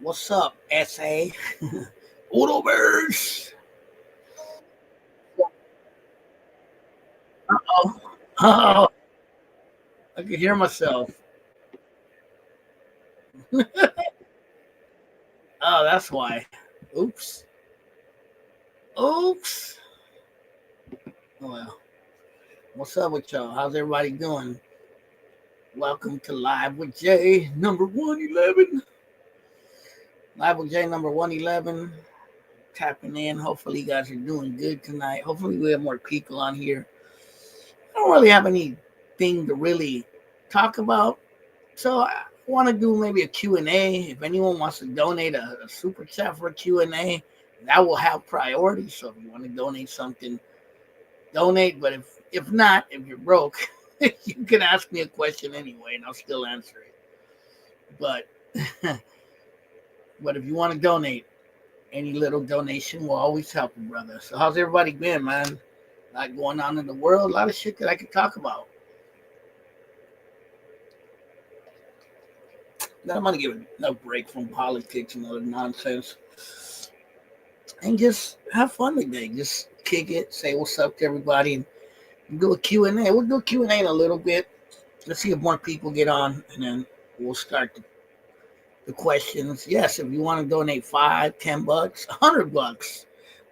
What's up, SA? Uno Birds. Uh-oh. Oh, I can hear myself. Oh, that's why. Oops. Oops. Oh, well. What's up with y'all? How's everybody doing? Welcome to Live with Jay, number 111. Live with Jay, number 111. Tapping in. Hopefully, you guys are doing good tonight. Hopefully, we have more people on here. I don't really have anything to really talk about. So I want to do maybe a Q&A. If anyone wants to donate a super chat for a Q&A, that will have priority. So if you want to donate something, donate. But if not, if you're broke, you can ask me a question anyway, and I'll still answer it. But but if you want to donate, any little donation will always help a brother. So how's everybody been, man? A lot going on in the world, a lot of shit that I could talk about. Then I'm gonna give a break from politics and other nonsense and just have fun today. Just kick it, say what's up to everybody, and do a Q&A. We'll do a Q&A in a little bit. Let's see if more people get on, and then we'll start the questions. Yes, if you want to donate 5, $10, $100,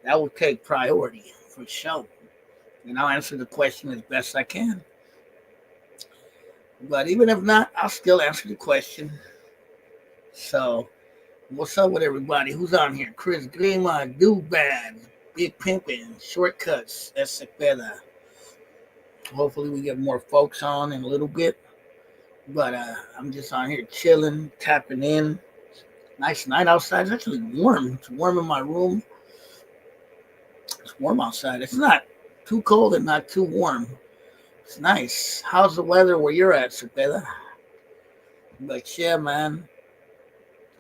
that will take priority for sure. And I'll answer the question as best I can. But even if not, I'll still answer the question. So, what's up with everybody? Who's on here? Chris Grima, Do Bad, Big Pimpin', Shortcuts, Esepeda. Hopefully, we get more folks on in a little bit. But I'm just on here chilling, tapping in. Nice night outside. It's actually warm. It's warm in my room. It's warm outside. It's not too cold and not too warm. It's nice. How's the weather where you're at, Cepeda? But yeah, man,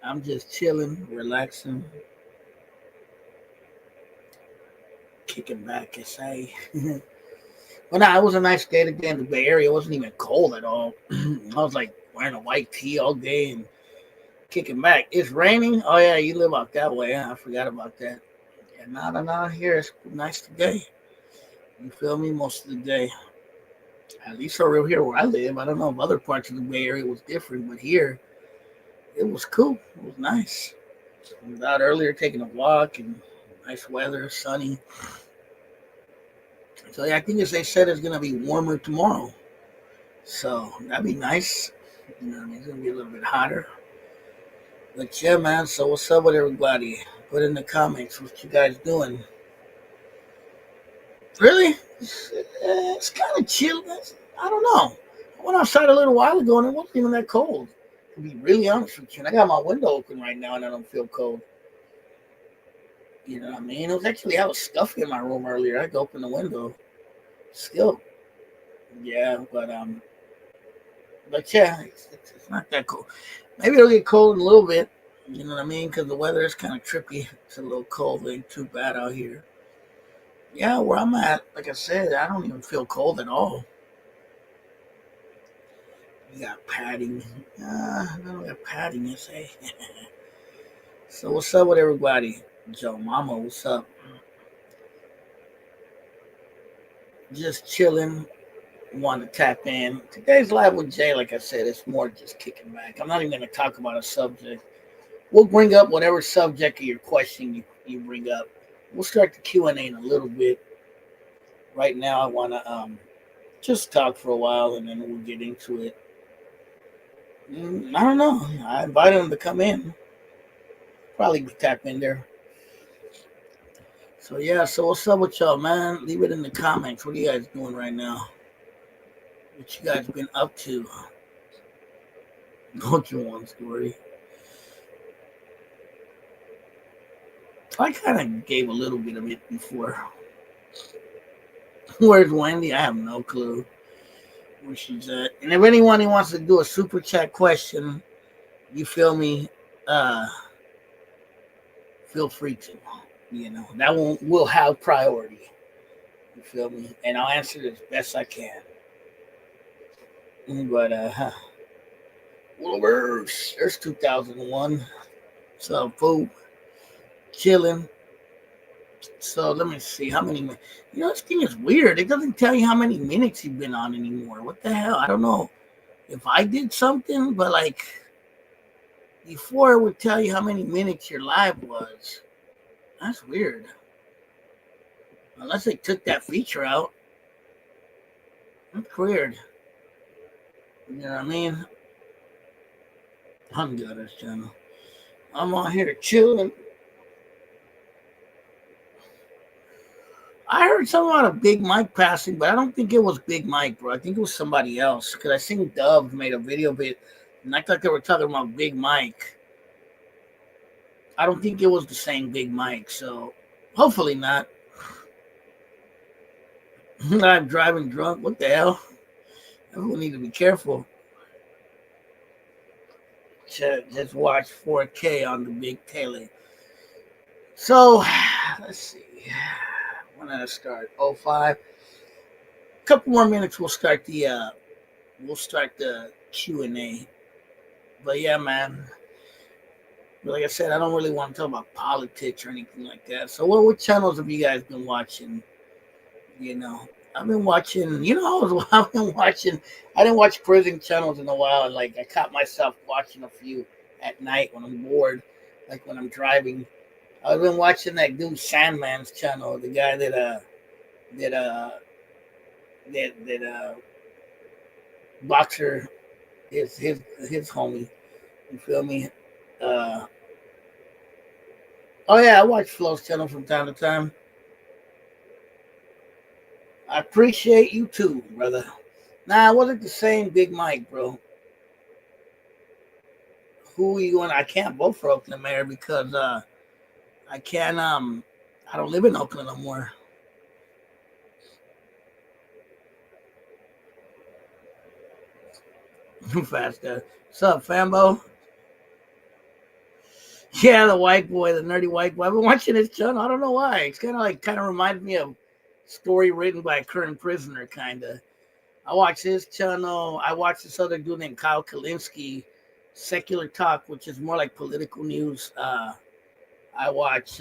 I'm just chilling, relaxing, kicking back, I say. But nah, it was a nice day today in the Bay Area. It wasn't even cold at all. I was like wearing a white tee all day and kicking back. It's raining. Oh yeah, you live out that way. Huh? I forgot about that. Yeah, not here. It's nice today. You feel me? Most of the day. At least over here where I live. I don't know if other parts of the Bay Area was different, but here it was cool. It was nice. I was out earlier taking a walk and nice weather, sunny. So yeah, I think as they said, it's gonna be warmer tomorrow. So that'd be nice. You know, it's gonna be a little bit hotter. But yeah, man. So what's up with everybody? Put in the comments what you guys doing. Really? It's kind of chill. I don't know. I went outside a little while ago and it wasn't even that cold. To be really honest with you, and I got my window open right now and I don't feel cold. You know what I mean? It was actually I was stuffy in my room earlier. I had to open the window. Still, yeah, but yeah, it's not that cold. Maybe it'll get cold in a little bit. You know what I mean? Because the weather is kind of trippy. It's a little cold. It ain't too bad out here. Yeah, where I'm at, like I said, I don't even feel cold at all. We got padding. No, we got padding, you say. So what's up with everybody? Joe Mama, what's up? Just chilling. Want to tap in. Today's live with Jay, like I said, it's more just kicking back. I'm not even going to talk about a subject. We'll bring up whatever subject of your question you bring up. We'll start the Q&A in a little bit. Right now, I want to just talk for a while, and then we'll get into it. I don't know. I invited him to come in. Probably tap in there. So yeah, so what's up with y'all, man? Leave it in the comments. What are you guys doing right now? What you guys been up to? Don't you want story? I kind of gave a little bit of it before. Where's Wendy? I have no clue where she's at. And if anyone who wants to do a super chat question, you feel me? Uh, feel free to. You know that will have priority. You feel me? And I'll answer it as best I can. But Wilbur's there's 2001. So, food, chilling. So let me see how many. This thing is weird. It doesn't tell you how many minutes you've been on anymore. What the hell? I don't know if I did something, but like before, it would tell you how many minutes your live was. That's weird. Unless they took that feature out. That's weird. You know what I mean? I'm good at this channel. I'm on here chilling. I heard something about a Big Mike passing, but I don't think it was Big Mike, bro. I think it was somebody else. Because I seen Dove made a video of it, and I thought they were talking about Big Mike. I don't think it was the same Big Mike, so hopefully not. I'm driving drunk. What the hell? Everyone need to be careful. Just watch 4K on the big tele. So, let's see. When did I start? 05. A couple more minutes. We'll start the Q&A. But yeah, man. Like I said, I don't really want to talk about politics or anything like that. So, what channels have you guys been watching? I've been watching. I've been watching. I didn't watch prison channels in a while, and like I caught myself watching a few at night when I'm bored, like when I'm driving. I've been watching that dude Sandman's channel, the guy that boxer is his homie. You feel me? Uh, oh yeah, I watch Flo's channel from time to time. I appreciate you too, brother. Nah, it wasn't the same Big Mike, bro. Who are you going? I can't vote for Oakland mayor because I can't I don't live in Oakland no more. Fast guy. What's up, Fambo? Yeah, the white boy, the nerdy white boy. I've been watching his channel. I don't know why. It's kind of reminds me of story written by a current prisoner, kind of. I watch his channel. I watch this other dude named Kyle Kalinske, Secular Talk, which is more like political news. I watch.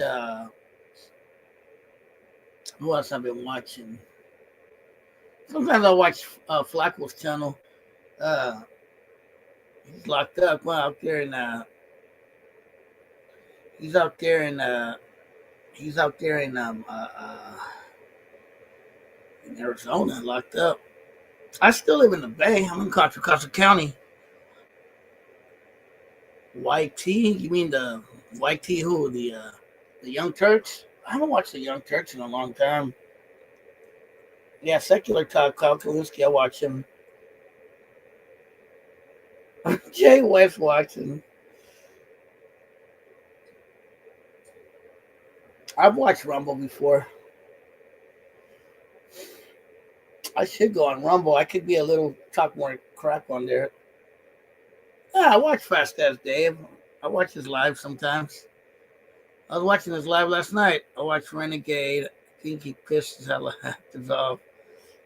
Who else I've been watching? Sometimes I watch Flacco's channel. Uh, he's locked up. Well, out there in he's out there in in Arizona, locked up. I still live in the Bay. I'm in Contra Costa County. YT? You mean the YT who? The Young Turks? I haven't watched the Young Turks in a long time. Yeah, Secular Talk, Kyle Kalinske, I watch him. Jay West watching. I've watched Rumble before. I should go on Rumble. I could be a little talk more crap on there. Yeah, I watch Fast As Dave. I watch his live sometimes. I was watching his live last night. I watched Renegade. I think he pissed his hell off.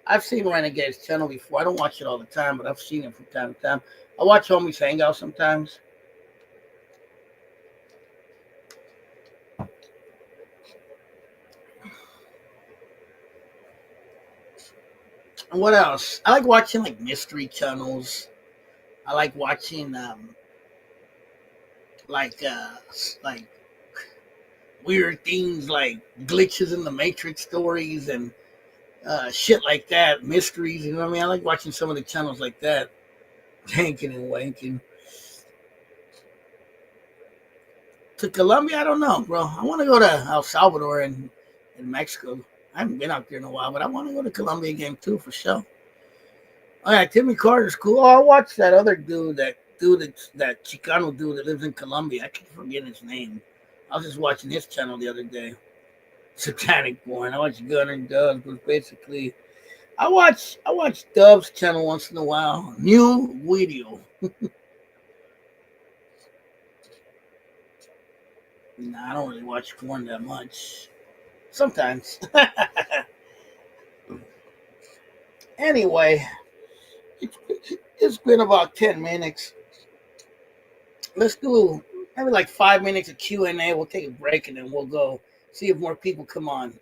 I've seen Renegade's channel before. I don't watch it all the time, but I've seen it from time to time. I watch Homies Hangout sometimes. And what else? I like watching like mystery channels. I like watching like like weird things like glitches in the Matrix stories and shit like that, mysteries. You know what I mean? I like watching some of the channels like that, tanking and wanking. To Colombia, I don't know, bro. I want to go to El Salvador and Mexico. I haven't been out there in a while, but I want to go to Colombia again too for sure. Oh yeah, Timmy Carter's cool. Oh, I watched that other dude, that Chicano dude that lives in Colombia. I keep forgetting his name. I was just watching his channel the other day. Satanic Born. I watch Gunner and Doves, but basically I watch Dove's channel once in a while. New video. Nah, I don't really watch porn that much. Sometimes. Anyway, it's been about 10 minutes. Let's do maybe like 5 minutes of Q&A. We'll take a break and then we'll go see if more people come on.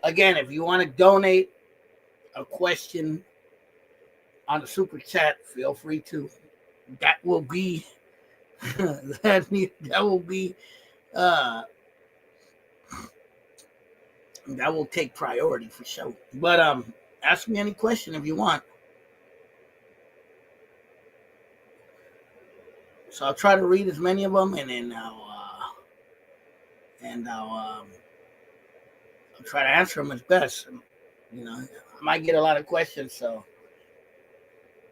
Again, if you want to donate a question on the super chat, feel free to. That will be that will be that will take priority for sure. But ask me any question if you want. So I'll try to read as many of them, and then I'll try to answer them as best. You know, I might get a lot of questions, so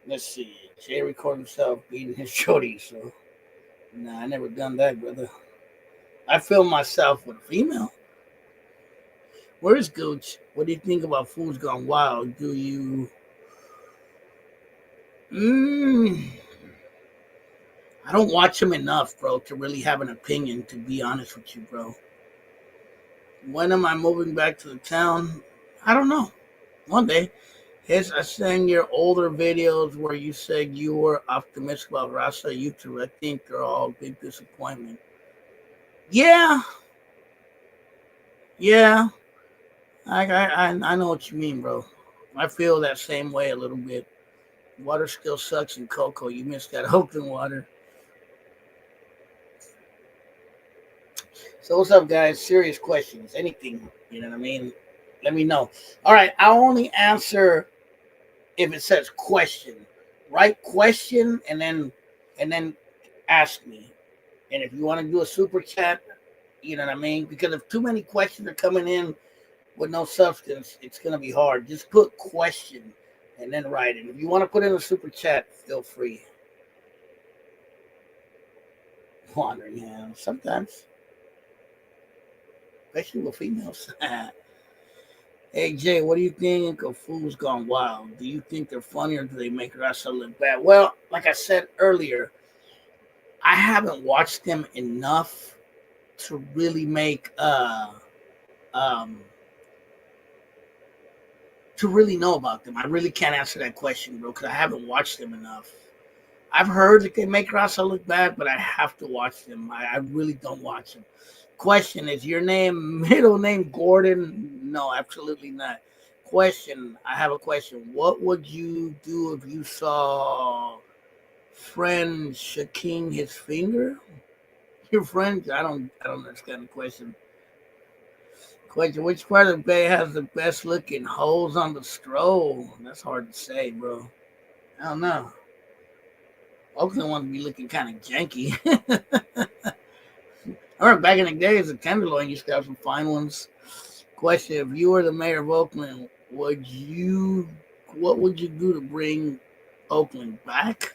let's see. Jay recorded himself beating his shorty, so nah, I never done that, brother. I filmed myself with a female. Where's Gooch? What do you think about Fools Gone Wild? Do you? I don't watch him enough, bro, to really have an opinion. To be honest with you, bro. When am I moving back to the town? I don't know. One day. Yes, I seen your older videos where you said you were optimistic about Rasa YouTube. I think they're all a big disappointment. Yeah. I know what you mean, bro. I feel that same way a little bit. Water still sucks in Cocoa. You missed that Oakland water. So what's up, guys? Serious questions. Anything. You know what I mean? Let me know. All right. I'll only answer if it says question. Write question and then ask me. And if you want to do a super chat, you know what I mean? Because if too many questions are coming in with no substance, it's going to be hard. Just put question and then write it. If you want to put in a super chat, feel free. Wandering hands sometimes. Especially with females. Hey, Jay, what do you think of Fools Gone Wild? Do you think they're funny or do they make Rasa look bad? Well, like I said earlier, I haven't watched them enough to really make to really know about them. I really can't answer that question, bro, because I haven't watched them enough. I've heard that they make Rasa look bad, but I have to watch them. I really don't watch them. Question, is your middle name Gordon? No, absolutely not. Question, I have a question. What would you do if you saw friend shaking his finger? Your friend? I don't understand the question. Question, which part of the Bay has the best looking holes on the stroll? That's hard to say, bro. I don't know. Oakland wants to be looking kind of janky. I remember back in the days, the Tenderloin used to have some fine ones. Question, if you were the mayor of Oakland, what would you do to bring Oakland back?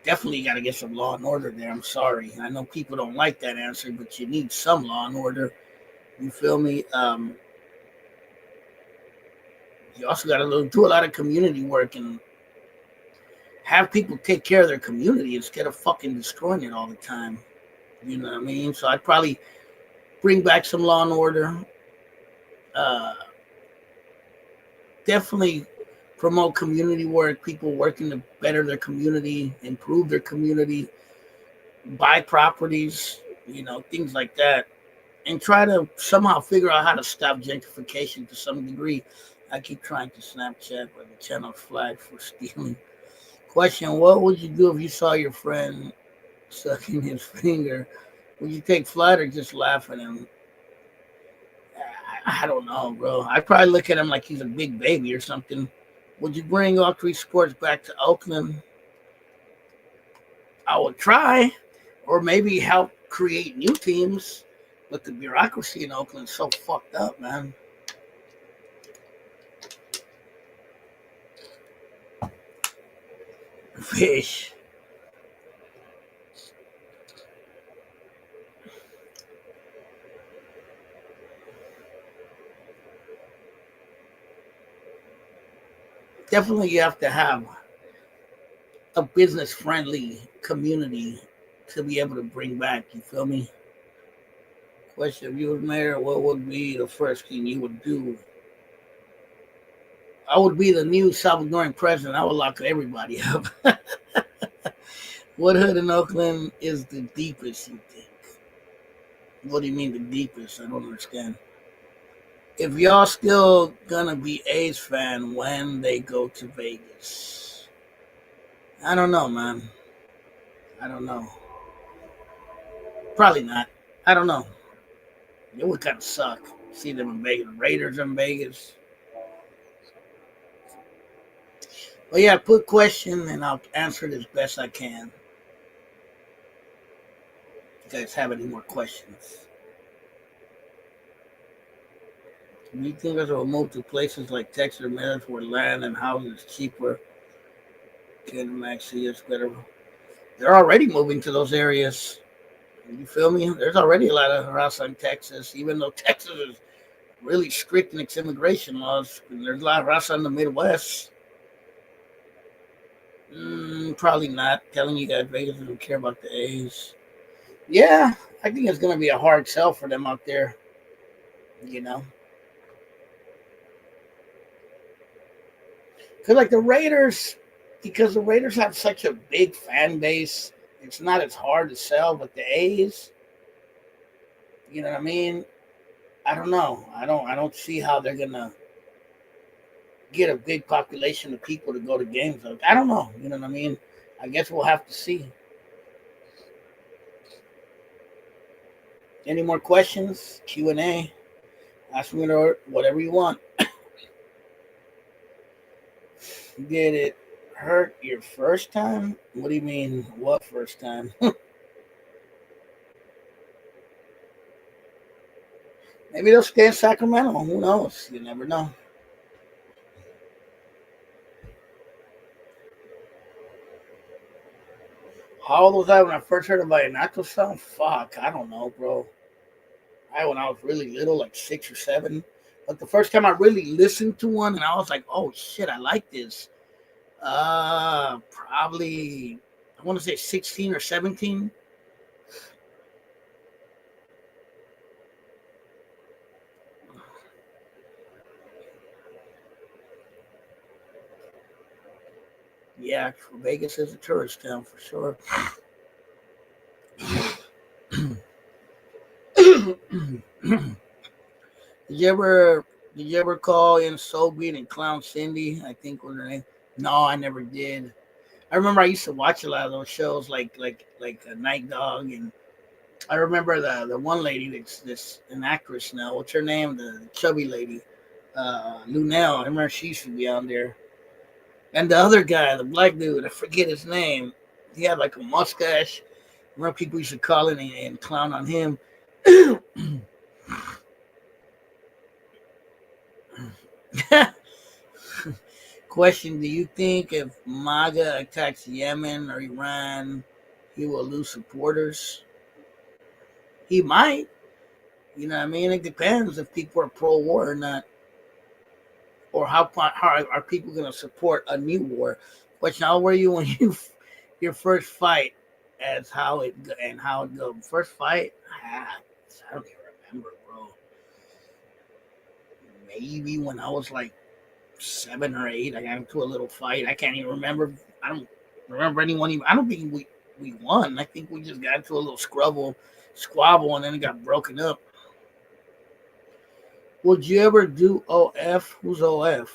Definitely got to get some law and order there. I'm sorry. I know people don't like that answer, but you need some law and order. You feel me? You also got to do a lot of community work and have people take care of their community instead of fucking destroying it all the time. You know what I mean? So I'd probably bring back some law and order. Definitely promote community work, people working to better their community, improve their community, buy properties, things like that. And try to somehow figure out how to stop gentrification to some degree. I keep trying to Snapchat, but the channel's flagged for stealing. Question, what would you do if you saw your friend sucking his finger? Would you take flight or just laugh at him? I don't know, bro. I'd probably look at him like he's a big baby or something. Would you bring all three sports back to Oakland? I would try, or maybe help create new teams. But the bureaucracy in Oakland is so fucked up, man. Fish. Definitely you have to have a business-friendly community to be able to bring back, you feel me? Question, if you were mayor, what would be the first thing you would do? I would be the new Salvadoran president. I would lock everybody up. What hood in Oakland is the deepest, you think? What do you mean the deepest? I don't understand. If y'all still gonna be A's fan when they go to Vegas, I don't know, man. I don't know. Probably not. I don't know. It would kind of suck. See them in Vegas, Raiders in Vegas. But yeah, put question and I'll answer it as best I can. If you guys have any more questions? Do you think us will move to places like Texas or Maryland where land and housing is cheaper? Can Max see us better? They're already moving to those areas. You feel me? There's already a lot of harassment in Texas, even though Texas is really strict in its immigration laws. And there's a lot of harassment in the Midwest. Probably not. Telling you guys Vegas doesn't care about the A's. Yeah, I think it's going to be a hard sell for them out there. You know, because like the Raiders, because the Raiders have such a big fan base, it's not as hard to sell. But the A's, you know what I mean? I don't know. I don't see how they're gonna get a big population of people to go to games. I don't know. You know what I mean? I guess we'll have to see. Any more questions? Q&A. Ask me whatever you want. Did it hurt your first time? What do you mean? What first time? Maybe they'll stay in Sacramento. Who knows? You never know. How old was I when I first heard about an actual song? Fuck, I don't know, bro. When I was really little, like 6 or 7. But the first time I really listened to one, and I was like, "Oh shit, I like this." Probably I want to say 16 or 17. Yeah, Vegas is a tourist town for sure. did you ever did you ever call in Soul Beat and Clown Cindy? I think was her name. No, I never did. I remember I used to watch a lot of those shows, like a Night Dog, and I remember the one lady that's this an actress now. What's her name? The chubby lady, Lunel. I remember she used to be on there. And the other guy, the black dude, I forget his name. He had like a mustache. I remember people used to call in and clown on him. Question: do you think if MAGA attacks Yemen or Iran, he will lose supporters? He might. You know what I mean? It depends if people are pro war or not, or how are people going to support a new war? Question: how were you when you your first fight? As how it go? First fight? I don't even remember, bro. Maybe when I was like 7 or 8, I got into a little fight. I can't even remember. I don't remember anyone even. I don't think we won. I think we just got into a little squabble, and then it got broken up. Would you ever do OF? Who's OF?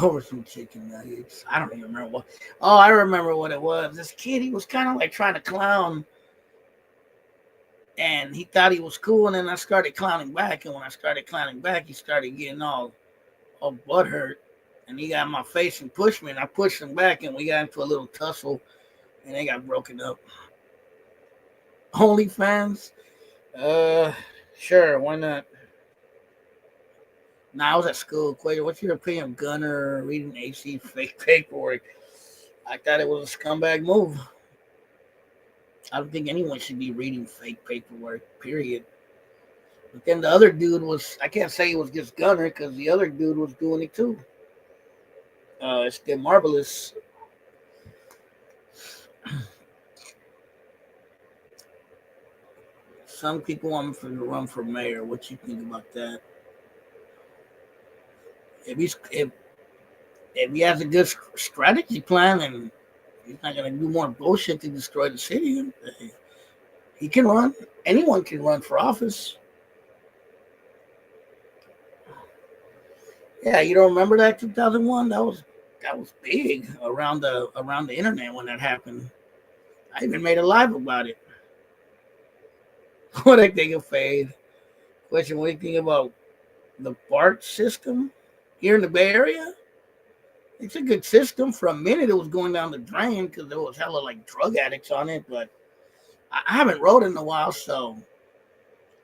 Over some chicken nuggets. I don't even remember what. Oh, I remember what it was. This kid, he was kind of like trying to clown, and he thought he was cool. And then I started clowning back, and when I started clowning back, he started getting all butt hurt, and he got in my face and pushed me, and I pushed him back, and we got into a little tussle, and they got broken up. OnlyFans? Uh, sure, why not? Nah, I was at school. Quaker, what's your opinion of Gunner reading AC fake paperwork? I thought it was a scumbag move. I don't think anyone should be reading fake paperwork, period. But then the other dude I can't say it was just Gunner because the other dude was doing it too. It's the Marvelous. Some people want him to run for mayor. What you think about that? If he has a good strategy plan and he's not gonna do more bullshit to destroy the city, he can run. Anyone can run for office. Yeah, you don't remember that 2001? That was big around the internet when that happened. I even made a live about it. What I think of Fade. Question: what do you think about the BART system here in the Bay Area? It's a good system. For a minute, it was going down the drain because there was hella like drug addicts on it. But I haven't rode in a while, so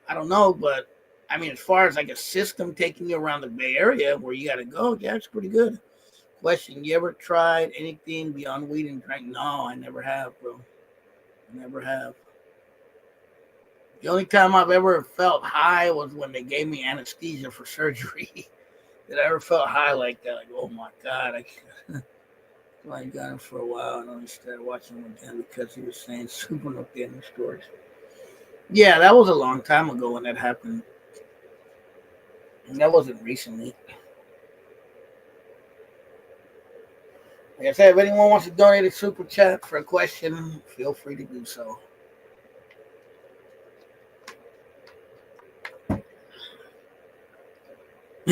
I don't know. But I mean, as far as like a system taking you around the Bay Area where you got to go, yeah, it's pretty good. Question: you ever tried anything beyond weed and drink? No, I never have, bro. Never have. The only time I've ever felt high was when they gave me anesthesia for surgery. Did I ever felt high like that? Like, oh my god, I got him for a while and only started watching him again because he was saying super no getting stories. Yeah, that was a long time ago when that happened. And that wasn't recently. Like I said, if anyone wants to donate a super chat for a question, feel free to do so.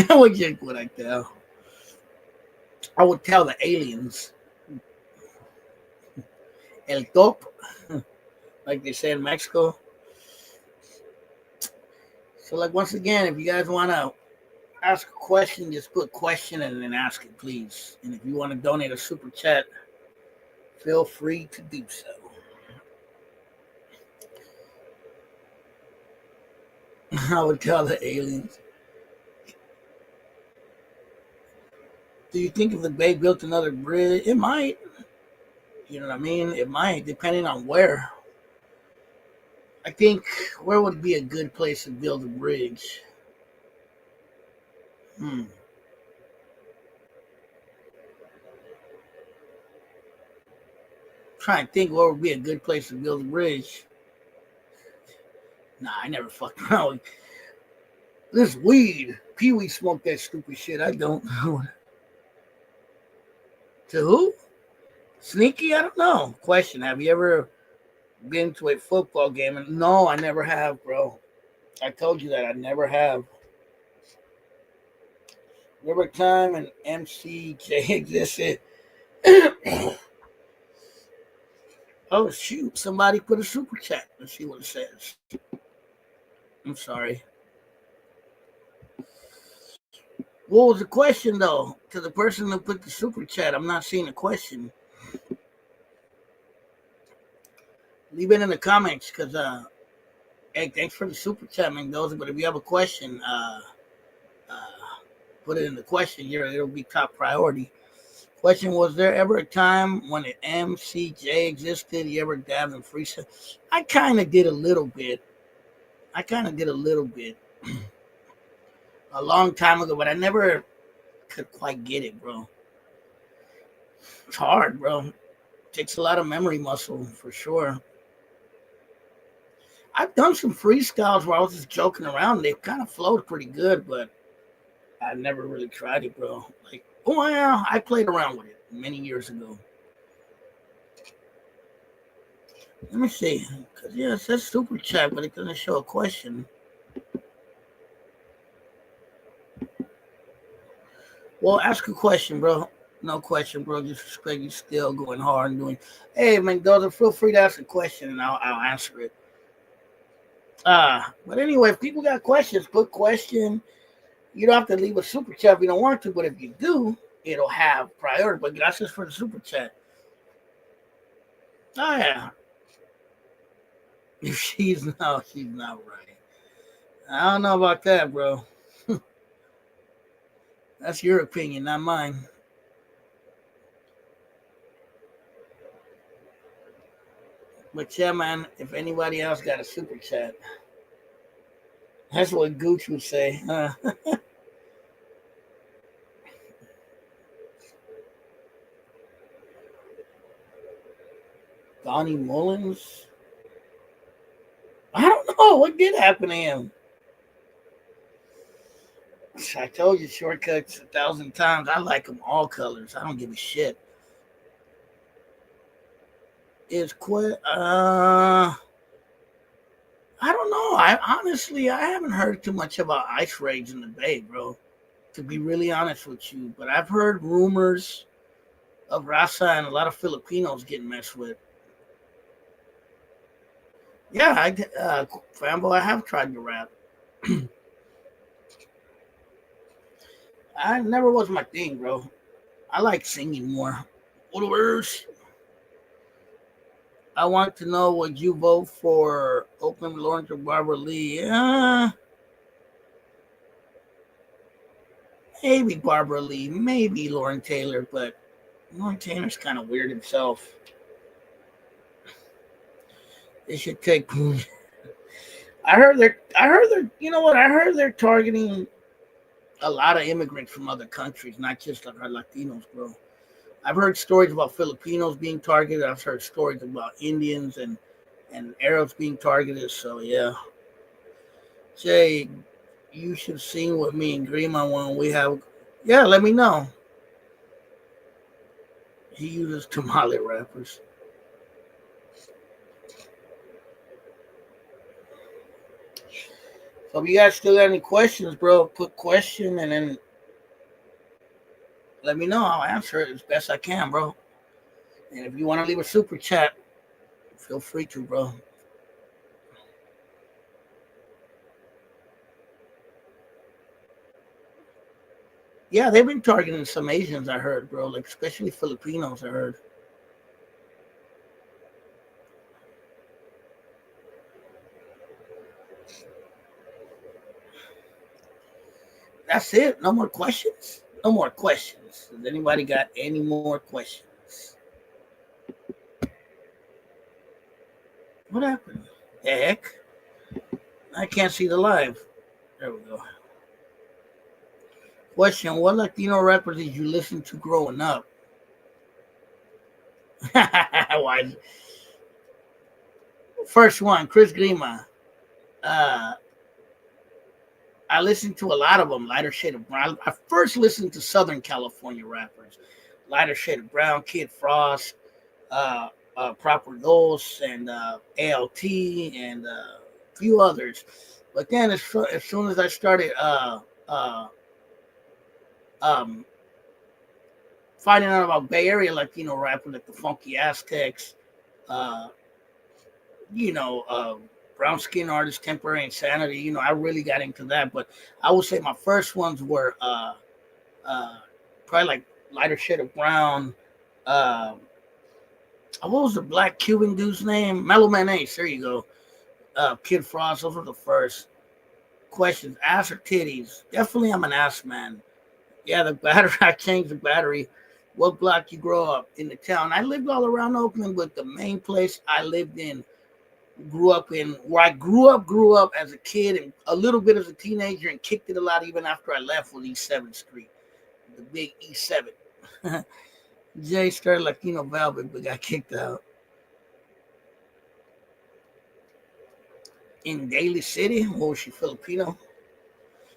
What would I tell? I would tell the aliens. El top, like they say in Mexico. So, like, once again, if you guys want to ask a question, just put question and then ask it, please. And if you want to donate a super chat, feel free to do so. I would tell the aliens. Do you think if the Bay built another bridge, it might? You know what I mean? It might, depending on where. I think where would be a good place to build a bridge? Hmm. Trying to think where would be a good place to build a bridge. Nah, I never fucked around with this weed. Pee Wee smoked that stupid shit. I don't know. To who? Sneaky? I don't know. Question: have you ever been to a football game? And no, I never have, bro. I told you that I never have. Every time an MCJ existed. Oh shoot! Somebody put a super chat. Let's see what it says. I'm sorry. What was the question though? To the person who put the super chat, I'm not seeing a question. Leave it in the comments, because hey, thanks for the super chat, Mendoza. But if you have a question, uh, put it in the question here. It'll be top priority. Question: was there ever a time when an MCJ existed? You ever dabbed in freestyle? I kind of did a little bit. A long time ago, but I never could quite get it, bro. It's hard, bro. It takes a lot of memory muscle for sure. I've done some freestyles where I was just joking around. They kind of flowed pretty good, but I never really tried it, bro. Like, oh yeah, I played around with it many years ago. Let me see, cause yeah, it says super chat, but it doesn't show a question. Well, ask a question, bro. No question, bro. Just respect you still going hard and doing. Hey, Mendoza, feel free to ask a question and I'll answer it. But anyway, if people got questions, put question. You don't have to leave a super chat if you don't want to, but if you do, it'll have priority. But gracias for the super chat. Oh yeah. If she's not right. I don't know about that, bro. That's your opinion, not mine. But yeah, man, if anybody else got a super chat, that's what Gooch would say. Donnie Mullins. I don't Oh, what did happen to him? I told you shortcuts 1,000 times. I like them all colors. I don't give a shit. Is quite I don't know. I haven't heard too much about ice raids in the Bay, bro. To be really honest with you, but I've heard rumors of Rasa and a lot of Filipinos getting messed with. Yeah, Fanboy, I have tried to rap. I never was my thing, bro. I like singing more. What the words? I want to know, would you vote for Oakland Lawrence or Barbara Lee? Maybe Barbara Lee, maybe Lauren Taylor, but Lauren Taylor's kind of weird himself. They should take. I heard they're. You know what? I heard they're targeting a lot of immigrants from other countries, not just like our Latinos, bro. I've heard stories about Filipinos being targeted. I've heard stories about Indians and Arabs being targeted. So yeah, Jay, you should sing with me and Grima when we have. Yeah, let me know. He uses tamale rappers. So if you guys still got any questions, bro, put question and then let me know. I'll answer it as best I can, bro. And if you want to leave a super chat, feel free to, bro. Yeah, they've been targeting some Asians, I heard, bro. Like especially Filipinos, I heard. That's it. No more questions. No more questions. Does anybody got any more questions? What happened? The heck? I can't see the live. There we go. Question: what Latino rappers did you listen to growing up? Why? First one, Chris Grima. Uh, I listened to a lot of them. Lighter Shade of Brown. I first listened to Southern California rappers. Lighter Shade of Brown, Kid Frost, uh, Proper Dos, and ALT, and a few others. But then, as soon as I started um, finding out about Bay Area Latino rappers like the Funky Aztecs, uh, you know, brown skin artists, Temporary Insanity. You know, I really got into that. But I would say my first ones were uh, probably like Lighter Shade of Brown. Uh, what was the black Cuban dude's name? Mellow Man Ace. There you go. Kid Frost. Those were the first questions. Ass or titties? Definitely, I'm an ass man. Yeah, the battery. I changed the battery. What block you grow up in the town? I lived all around Oakland, but the main place I lived in grew up in where I grew up as a kid and a little bit as a teenager and kicked it a lot even after I left was East 7th Street, the big East 7th. Jay started Latino Velvet but got kicked out. In Daly City, what was she, Filipino?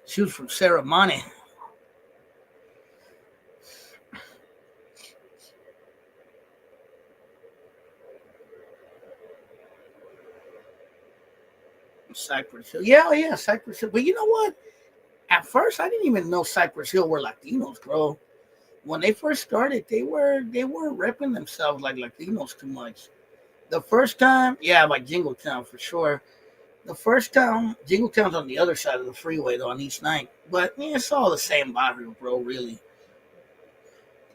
She was from Serramonte. Cypress Hill. Yeah, yeah, Cypress Hill. But you know what? At first I didn't even know Cypress Hill were Latinos, bro. When they first started, they weren't repping themselves like Latinos too much. The first time, yeah, like Jingletown for sure. The first time, Jingletown's on the other side of the freeway though, on East Ninth. But yeah, it's all the same barrio, bro, really.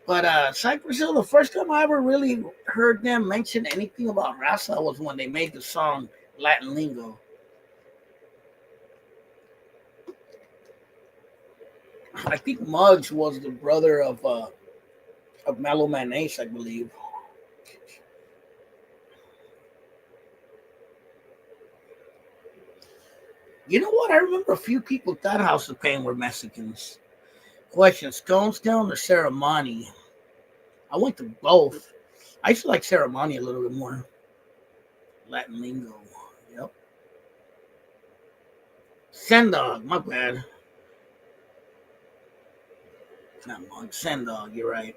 But Cypress Hill, the first time I ever really heard them mention anything about Rasa was when they made the song Latin Lingo. I think Muggs was the brother of Mellow Man Ace, I believe. You know what? I remember a few people thought House of Pain were Mexicans. Question: Stonestown or Ceremony? I went to both. I used to like Ceremony a little bit more. Latin lingo. Yep. Sendog, my bad. It's not Mug, Sendog, you're right.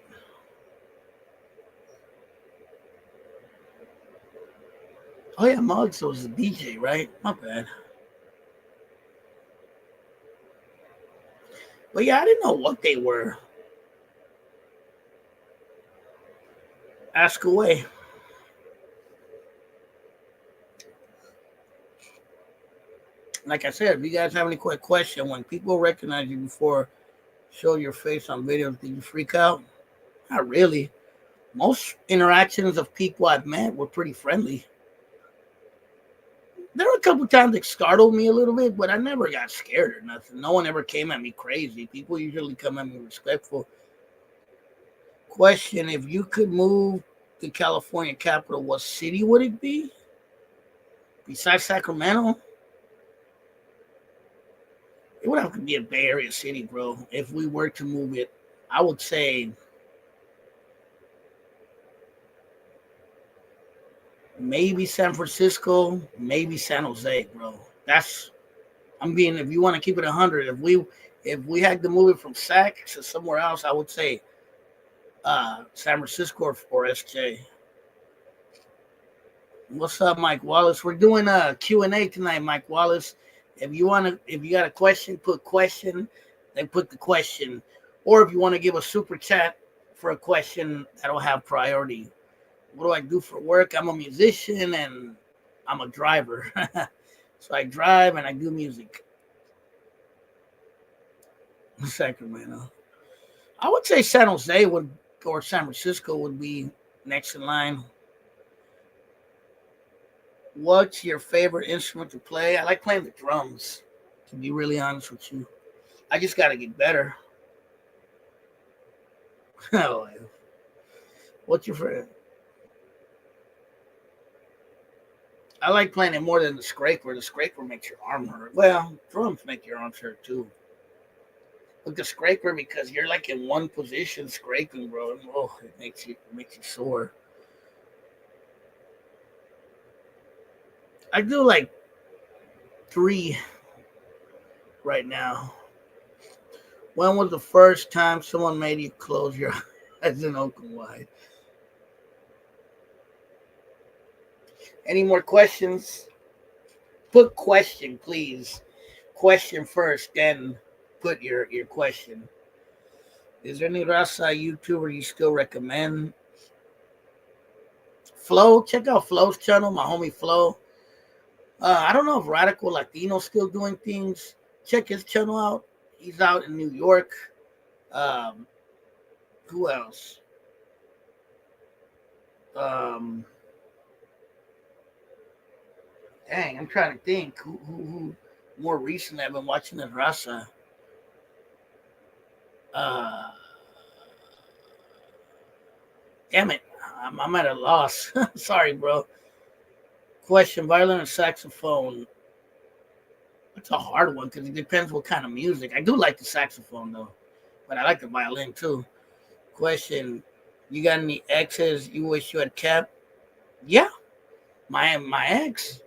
Oh yeah, Muggs was a DJ, right? My bad. But yeah, I didn't know what they were. Ask away. Like I said, if you guys have any quick question, when people recognize you before show your face on videos, did you freak out? Not really. Most interactions of people I've met were pretty friendly. There were a couple times it startled me a little bit, but I never got scared or nothing. No one ever came at me crazy. People usually come at me respectful. Question: if you could move the California capital, what city would it be? Besides Sacramento, it would have to be a Bay Area city, bro. If we were to move it, I would say maybe San Francisco, maybe San Jose, bro. That's I'm being. If you want to keep it 100, if we had to move it from Sac to somewhere else, I would say San Francisco or SJ. What's up, Mike Wallace? We're doing a Q&A tonight, Mike Wallace. If you got a question, put question, then put the question. Or if you want to give a super chat for a question, that'll have priority. What do I do for work? I'm a musician and I'm a driver. So I drive and I do music. Sacramento. I would say San Jose would or San Francisco would be next in line. What's your favorite instrument to play? I like playing the drums, to be really honest with you. I just got to get better. Oh, what's your favorite? I like playing it more than the scraper. The scraper makes your arm hurt. Well, drums make your arms hurt too. But the scraper, because you're like in one position scraping, bro. Oh, it makes you sore. I do like three right now. When was the first time someone made you close your eyes and open wide? Any more questions? Put question, please. Question first, then put your question. Is there any Rasa YouTuber you still recommend? Flo, check out Flo's channel, my homie Flo. I don't know if Radical Latino's still doing things. Check his channel out. He's out in New York. Um, who else? Um, Dang, I'm trying to think who more recently I've been watching as Rasa. Uh, Damn it, I'm at a loss. Sorry, bro. Question: violin or saxophone? It's a hard one because it depends what kind of music. I do like the saxophone though, but I like the violin too. Question: you got any exes you wish you had kept? Yeah, my ex.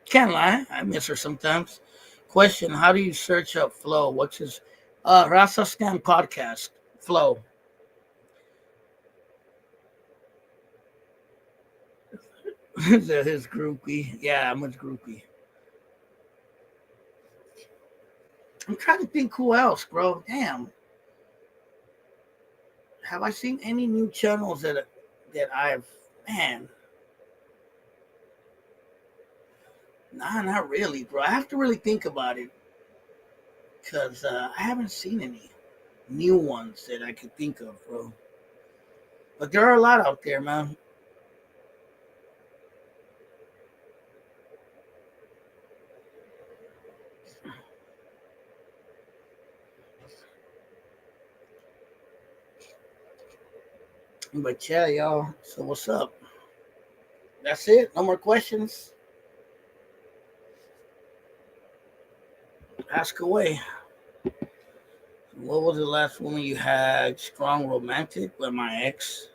Can't lie, I miss her sometimes. Question: how do you search up Flo? What's his Rasa Scam podcast? Flo. His groupie. Yeah, I'm his groupie. I'm trying to think who else, bro. Damn. Have I seen any new channels that I've man? Nah, not really, bro. I have to really think about it because I haven't seen any new ones that I could think of, bro. But there are a lot out there, man. But yeah, y'all. So what's up? That's it. No more questions. Ask away. What was the last woman you had? Strong romantic with my ex.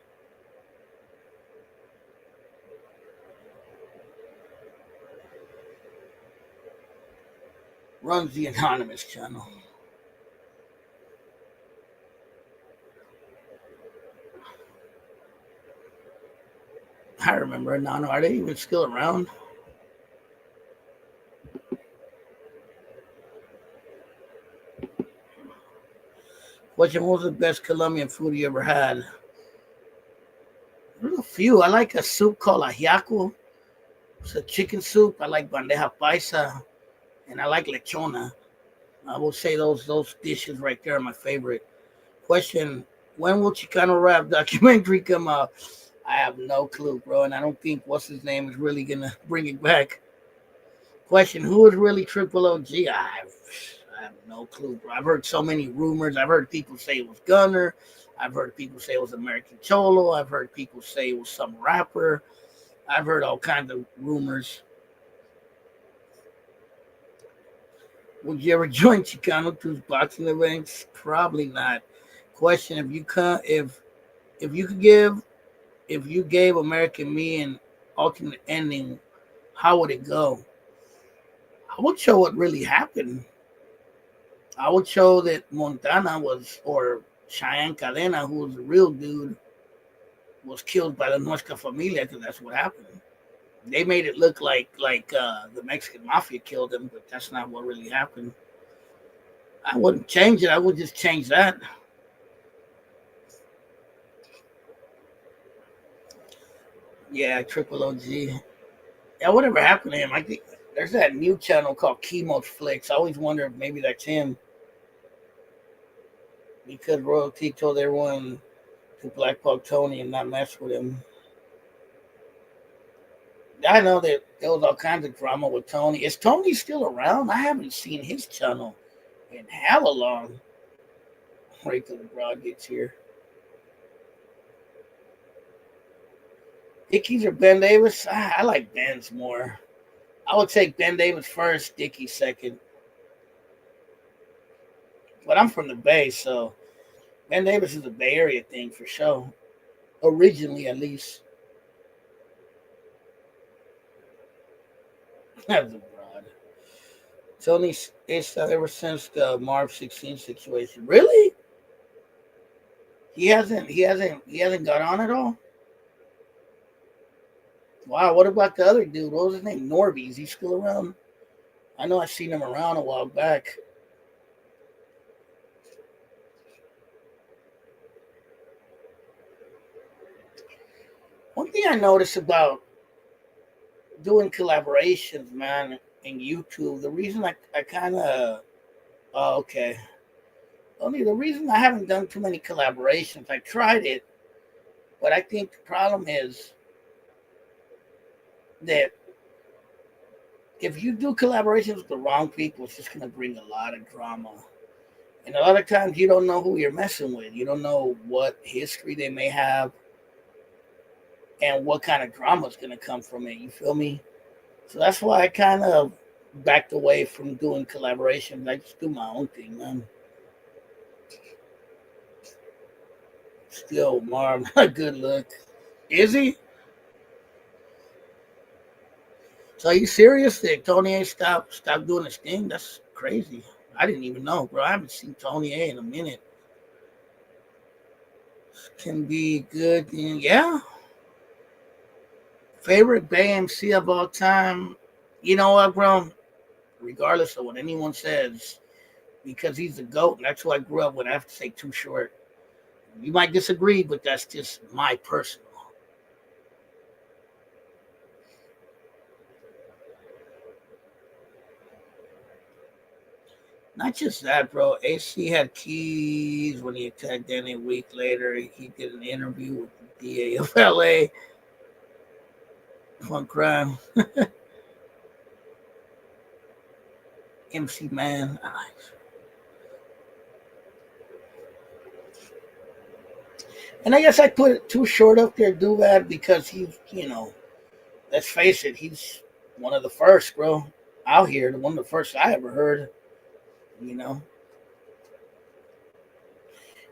runs the anonymous channel. I remember Nano. Are they even still around? What was the best Colombian food you ever had? There's a few. I like a soup called ajiaco. It's a chicken soup. I like bandeja paisa, and I like lechona. I will say those dishes right there are my favorite. Question: when will Chicano Rap documentary come out? I have no clue, bro, and I don't think what's his name is really gonna bring it back. Question: who is really Triple OG? I have no clue, bro. I've heard so many rumors. I've heard people say it was Gunner. I've heard people say it was American Cholo. I've heard people say it was some rapper. I've heard all kinds of rumors. Would you ever join Chicano 2's boxing events? Probably not. Question: if you could give if you gave American Me an alternate ending, how would it go? I would show what really happened. I would show that Montana was, or Cheyenne Cadena, who was the real dude, was killed by the Nuestra Familia, because that's what happened. They made it look like the Mexican mafia killed him, but that's not what really happened. I wouldn't change it. I would just change that. Yeah, Triple OG. Yeah, whatever happened to him? I think there's that new channel called Chemo Flicks. I always wonder if maybe that's him, because Royalty told everyone to blackball Tony and not mess with him. I know that there was all kinds of drama with Tony. Is Tony still around? I haven't seen his channel in hella long. Wait till the broad gets here. Dickies or Ben Davis? I like Ben's more. I would take Ben Davis first, Dickey second. But I'm from the Bay, so Ben Davis is a Bay Area thing for sure. Originally, at least. That's a broad. Tony is ever since the Marv 16 situation. Really? He hasn't got on at all? Wow, what about the other dude? What was his name? Norby. Is he still around? I know I seen him around a while back. One thing I noticed about doing collaborations, man, in YouTube, the reason I kind of, oh, okay. Only the reason I haven't done too many collaborations, I tried it, but I think the problem is that if you do collaborations with the wrong people, it's just going to bring a lot of drama. And a lot of times you don't know who you're messing with. You don't know what history they may have and what kind of drama is going to come from it. You feel me? So that's why I kind of backed away from doing collaborations. I just do my own thing, man. Still, Marv, not a good look. Is he? So are you serious that Tony A stopped doing his thing? That's crazy. I didn't even know, bro. I haven't seen Tony A in a minute. Can be good. Yeah. Favorite Bay MC of all time? You know what, bro? Regardless of what anyone says, because he's the GOAT, and that's who I grew up with, I have to say Too Short. You might disagree, but that's just my personal. Not just that, bro. AC had keys when he attacked Danny a week later. He did an interview with the DA of LA. Fun crime. MC Man. And I guess I put it Too Short up there, do that, because he's, let's face it, he's one of the first, bro, out here. One of the first I ever heard, you know.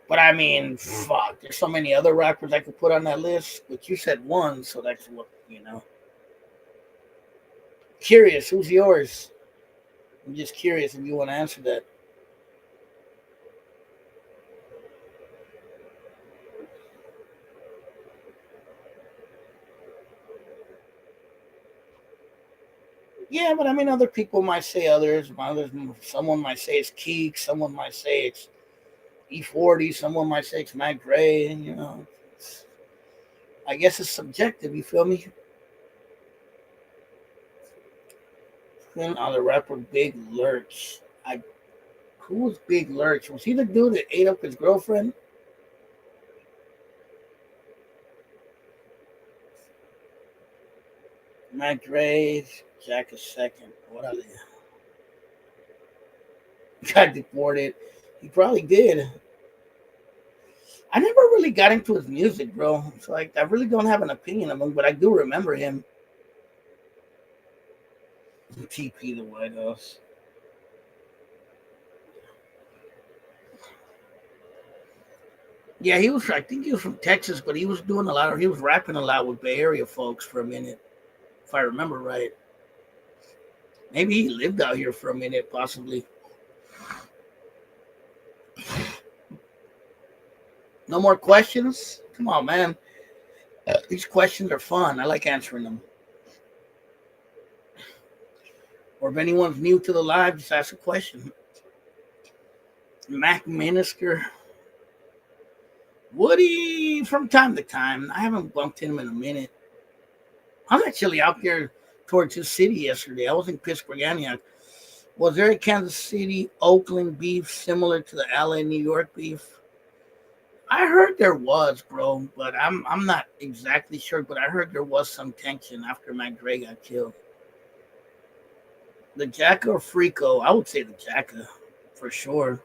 But I mean, fuck, there's so many other rappers I could put on that list. But you said one, so that's what. Curious, who's yours? I'm just curious if you want to answer that. Yeah, but I mean, other people might say others. Someone might say it's Keek. Someone might say it's E40. Someone might say it's Mac Dre. And, I guess it's subjective. You feel me? Then on the rapper Big Lurch. Who was Big Lurch? Was he the dude that ate up his girlfriend? Mac Dre, Jack a second. What are they? Got deported. He probably did. I never really got into his music, bro. So I really don't have an opinion of him, but I do remember him. TP the White House. Yeah, he was. I think he was from Texas, but he was doing a lot of. He was rapping a lot with Bay Area folks for a minute, if I remember right. Maybe he lived out here for a minute, possibly. No more questions? Come on, man. These questions are fun. I like answering them. Or if anyone's new to the live, just ask a question. Mac Minister. Woody, from time to time. I haven't bumped him in a minute. I'm actually out there towards his city yesterday. I was in Pittsburgh, Antioch. Was there a Kansas City, Oakland beef similar to the LA, New York beef? I heard there was, bro, but I'm not exactly sure. But I heard there was some tension after Mac Dre got killed. The Jacka or Frico? I would say the Jacka for sure.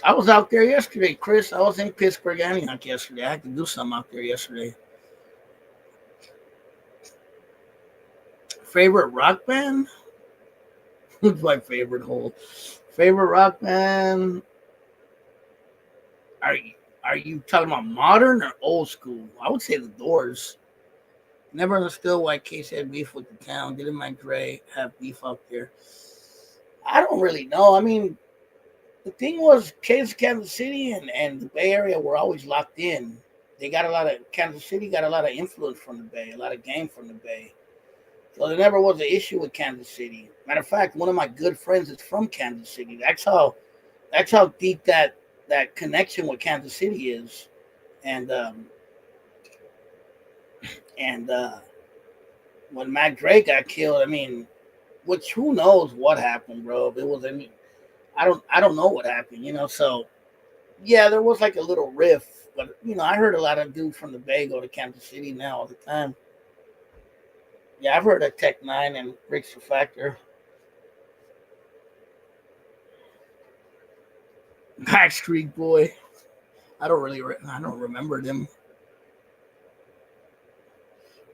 I was out there yesterday, Chris. I was in Pittsburgh, Antioch yesterday. I had to do something out there yesterday. Favorite rock band? Who's my favorite whole? Favorite rock band? Are you are you talking about modern or old school? I would say the Doors. Never understood why Case had beef with the town. Didn't Mike Dre have beef up there? I don't really know. I mean, the thing was, Kansas City and the Bay Area were always locked in. They got a lot of Kansas City got a lot of influence from the Bay, a lot of game from the Bay. So there never was an issue with Kansas City. Matter of fact, one of my good friends is from Kansas City. That's how deep that connection with Kansas City is. And and when Mac Dre got killed, I mean, which who knows what happened, bro? If it was any, I don't know what happened, So yeah, there was like a little riff, but I heard a lot of dudes from the Bay go to Kansas City now all the time. Yeah, I've heard of Tech Nine and Rick Factor, Backstreet Boy. I don't remember them.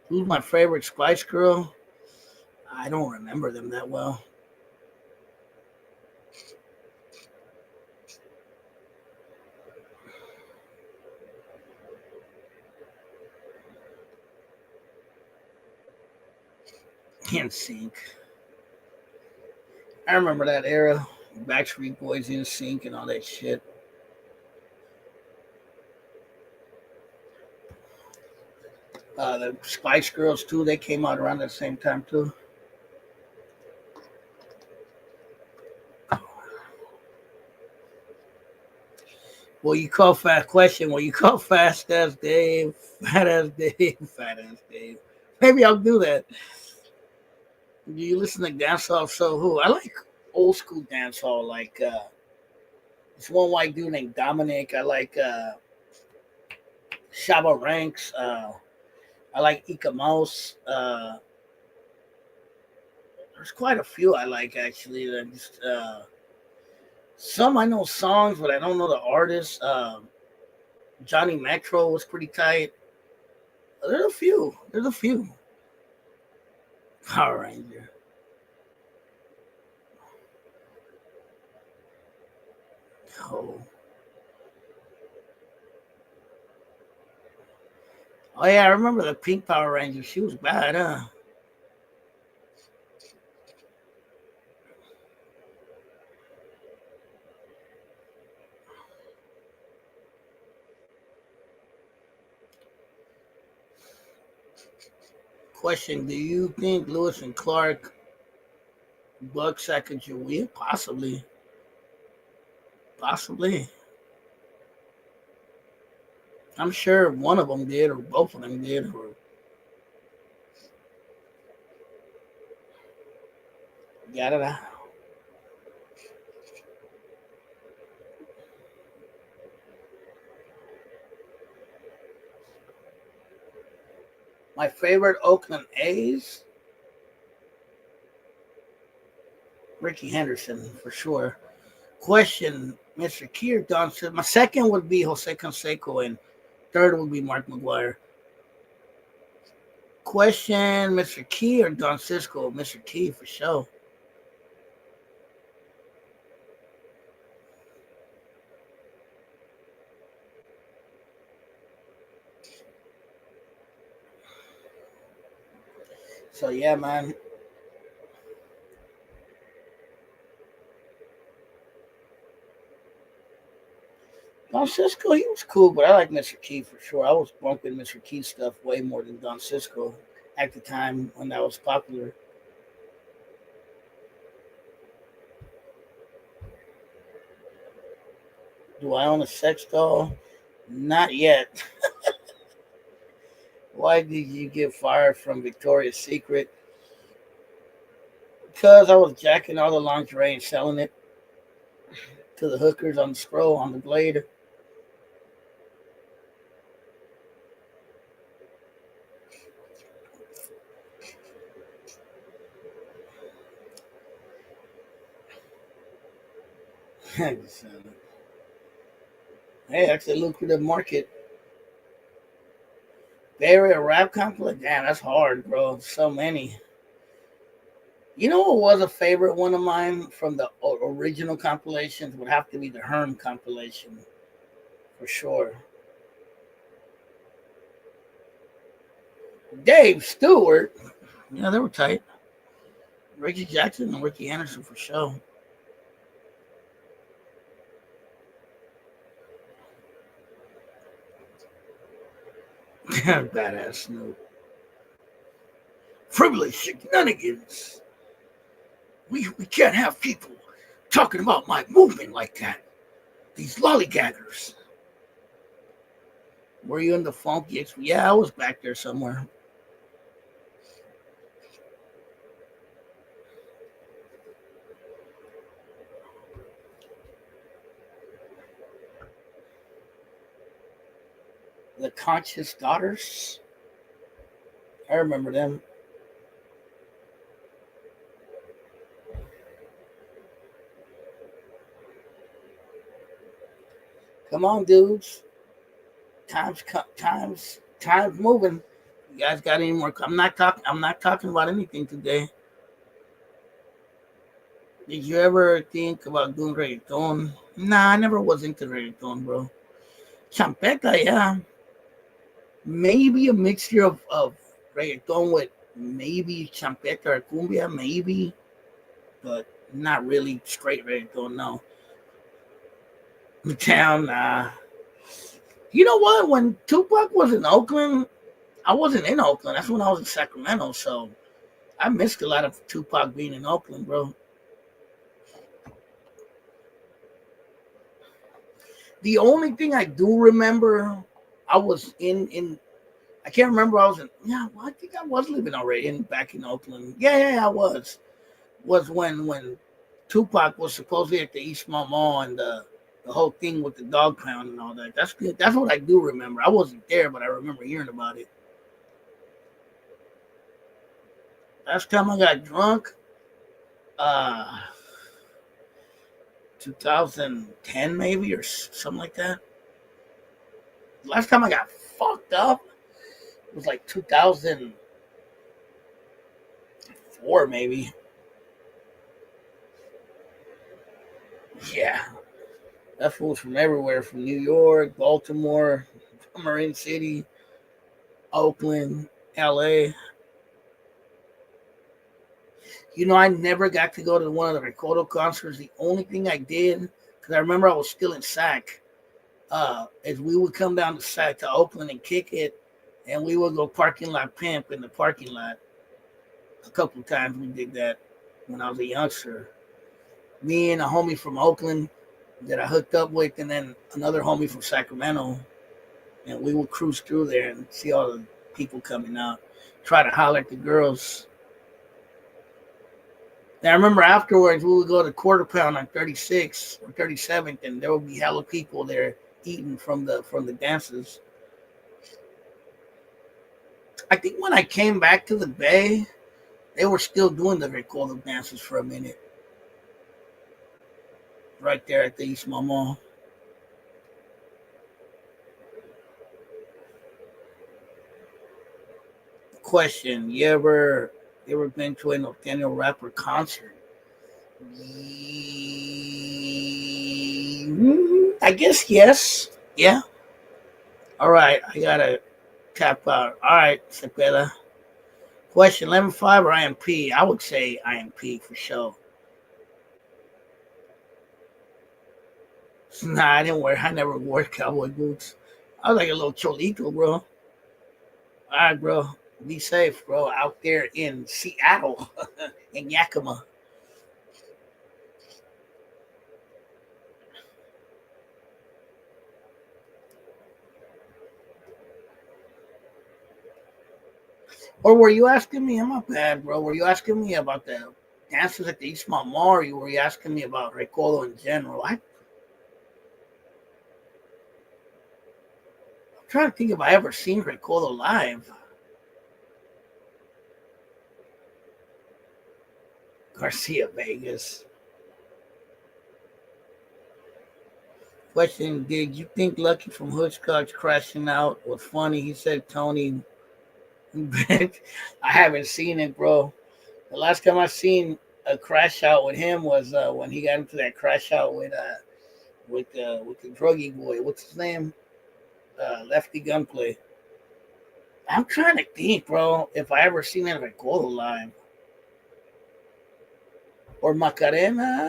Who's my favorite Spice Girl? I don't remember them that well. In Sync. I remember that era. Backstreet Boys in Sync and all that shit. The Spice Girls too. They came out around the same time too. Well, you call fast question. Well, you call fast as Dave, fat as Dave, fat as Dave. Maybe I'll do that. Do you listen to dancehall? So who? I like old school dancehall. Like this one white dude named Dominic. I like Shaba Ranks. I like Ika Mouse. There's quite a few I like actually. That just some I know songs, but I don't know the artists. Johnny Metro was pretty tight. There's a few. There's a few. Power Ranger. Oh. Oh yeah, I remember the Pink Power Ranger. She was bad, huh? Question: do you think Lewis and Clark buck Sacagawea? Possibly. Possibly. I'm sure one of them did, or both of them did, or got it out. My favorite Oakland A's, Ricky Henderson for sure. Question: Mr. Key or Don said my second would be Jose Canseco, and third would be Mark McGuire. Question: Mr. Key or Don Cisco? Mr. Key for sure. So yeah, man. Don Cisco, he was cool, but I like Mr. Key for sure. I was bumping Mr. Key stuff way more than Don Cisco at the time when that was popular. Do I own a sex doll? Not yet. Why did you get fired from Victoria's Secret? Because I was jacking all the lingerie and selling it to the hookers on the scroll on the blade. Hey, that's a lucrative market. Bay Area rap complex? Damn, that's hard, bro. So many. You know what was a favorite one of mine from the original compilations would have to be the Herm compilation for sure. Dave Stewart, yeah, they were tight. Reggie Jackson and Ricky Anderson for sure. Badass Snoop. Frivolous shenanigans. We can't have people talking about my movement like that. These lollygaggers. Were you in the funky? Yeah, I was back there somewhere. The Conscious Daughters. I remember them. Come on, dudes. Time's moving. You guys got any more? I'm not talking about anything today. Did you ever think about doing reggaeton? Nah, I never was into reggaeton, bro. Champeta, yeah. Maybe a mixture of reggaeton with maybe champeta or cumbia, maybe, but not really straight reggaeton, no. The town, nah. You know what? When Tupac was in Oakland, I wasn't in Oakland. That's when I was in Sacramento, so I missed a lot of Tupac being in Oakland, bro. The only thing I do remember, I was in I can't remember. I was in. Yeah, well, I think I was living already back in Oakland. Yeah, I was. Was when Tupac was supposedly at the Eastmont Mall and the whole thing with the dog pound and all that. That's good. That's what I do remember. I wasn't there, but I remember hearing about it. Last time I got drunk, uh, 2010 maybe or something like that. Last time I got fucked up was like 2004 maybe. Yeah, that fool's from everywhere, from New York, Baltimore, Marine City, Oakland, LA. You know, I never got to go to one of the Recodo concerts. The only thing I did, because I remember I was still in SAC, is we would come down to SAC to Oakland and kick it. and we would go parking lot pimp in the parking lot. A couple times we did that when I was a youngster. Me and a homie from Oakland that I hooked up with, and then another homie from Sacramento, and we would cruise through there and see all the people coming out, try to holler at the girls. And I remember afterwards we would go to Quarter Pound on 36th or 37th, and there would be hella people there eating from the dances. I think when I came back to the Bay, they were still doing the Recodo dances for a minute, right there at the East Mall. Question: you ever been to a Norteño rapper concert? I guess yes. Yeah. All right. I gotta tap out. All right, Cepeda. Question 11-5 or IMP? I would say IMP for sure. Nah, I never wore cowboy boots. I was like a little cholito, bro. All right, bro. Be safe, bro. Out there in Seattle, in Yakima. Or were you asking me? I'm not bad, bro. Were you asking me about the dances at the East Mall, or were you asking me about Recodo in general? I'm trying to think if I ever seen Recodo live. Garcia Vegas. Question: did you think Lucky from Hoodschotch crashing out was funny? He said Tony. I haven't seen it, bro. The last time I seen a crash out with him was when he got into that crash out with the druggy boy. What's his name? Lefty Gunplay. I'm trying to think, bro, if I ever seen that Recodo live or Macarena.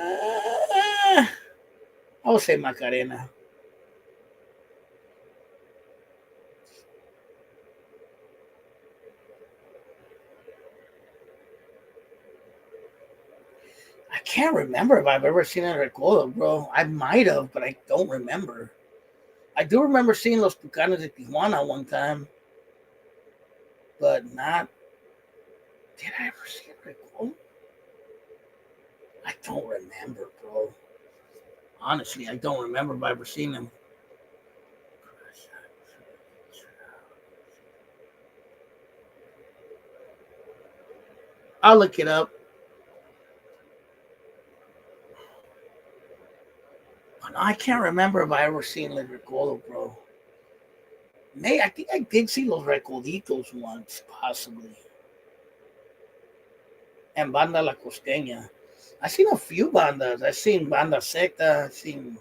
I would say Macarena. I can't remember if I've ever seen a Recodo, bro. I might have, but I don't remember. I do remember seeing Los Tucanos de Tijuana one time, but not. Did I ever see a Recodo? I don't remember, bro. Honestly, I don't remember if I ever seen him. I'll look it up. But I can't remember if I ever seen Lid Recodo, bro. I think I did see Los Recoditos once, possibly. And Banda La Costeña. I've seen a few bandas. I've seen Banda Secta. I've seen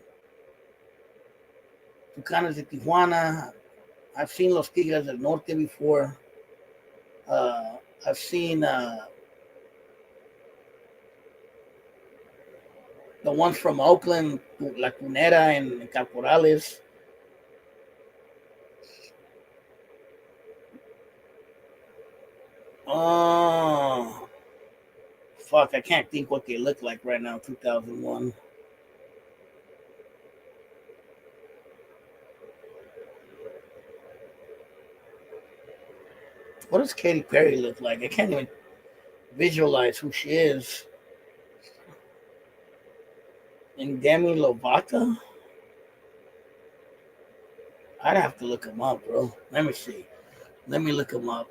Tucanes de Tijuana. I've seen Los Tigres del Norte before. Uh, I've seen the ones from Oakland, La Cunera and Caporales. Oh, fuck. I can't think what they look like right now, 2001. What does Katy Perry look like? I can't even visualize who she is. And Demi Lovato? I'd have to look him up, bro. Let me see. Let me look him up.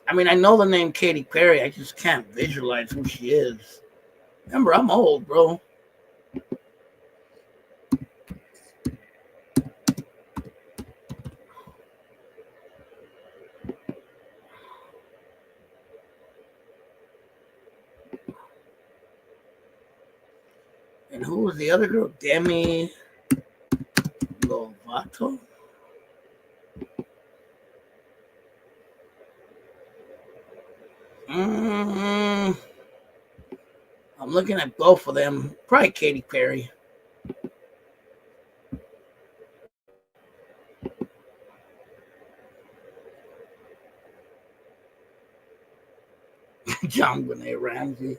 I mean, I know the name Katy Perry. I just can't visualize who she is. Remember, I'm old, bro. And who was the other girl? Demi Lovato? Mm, I'm looking at both of them. Probably Katy Perry. John Benet Ramsey.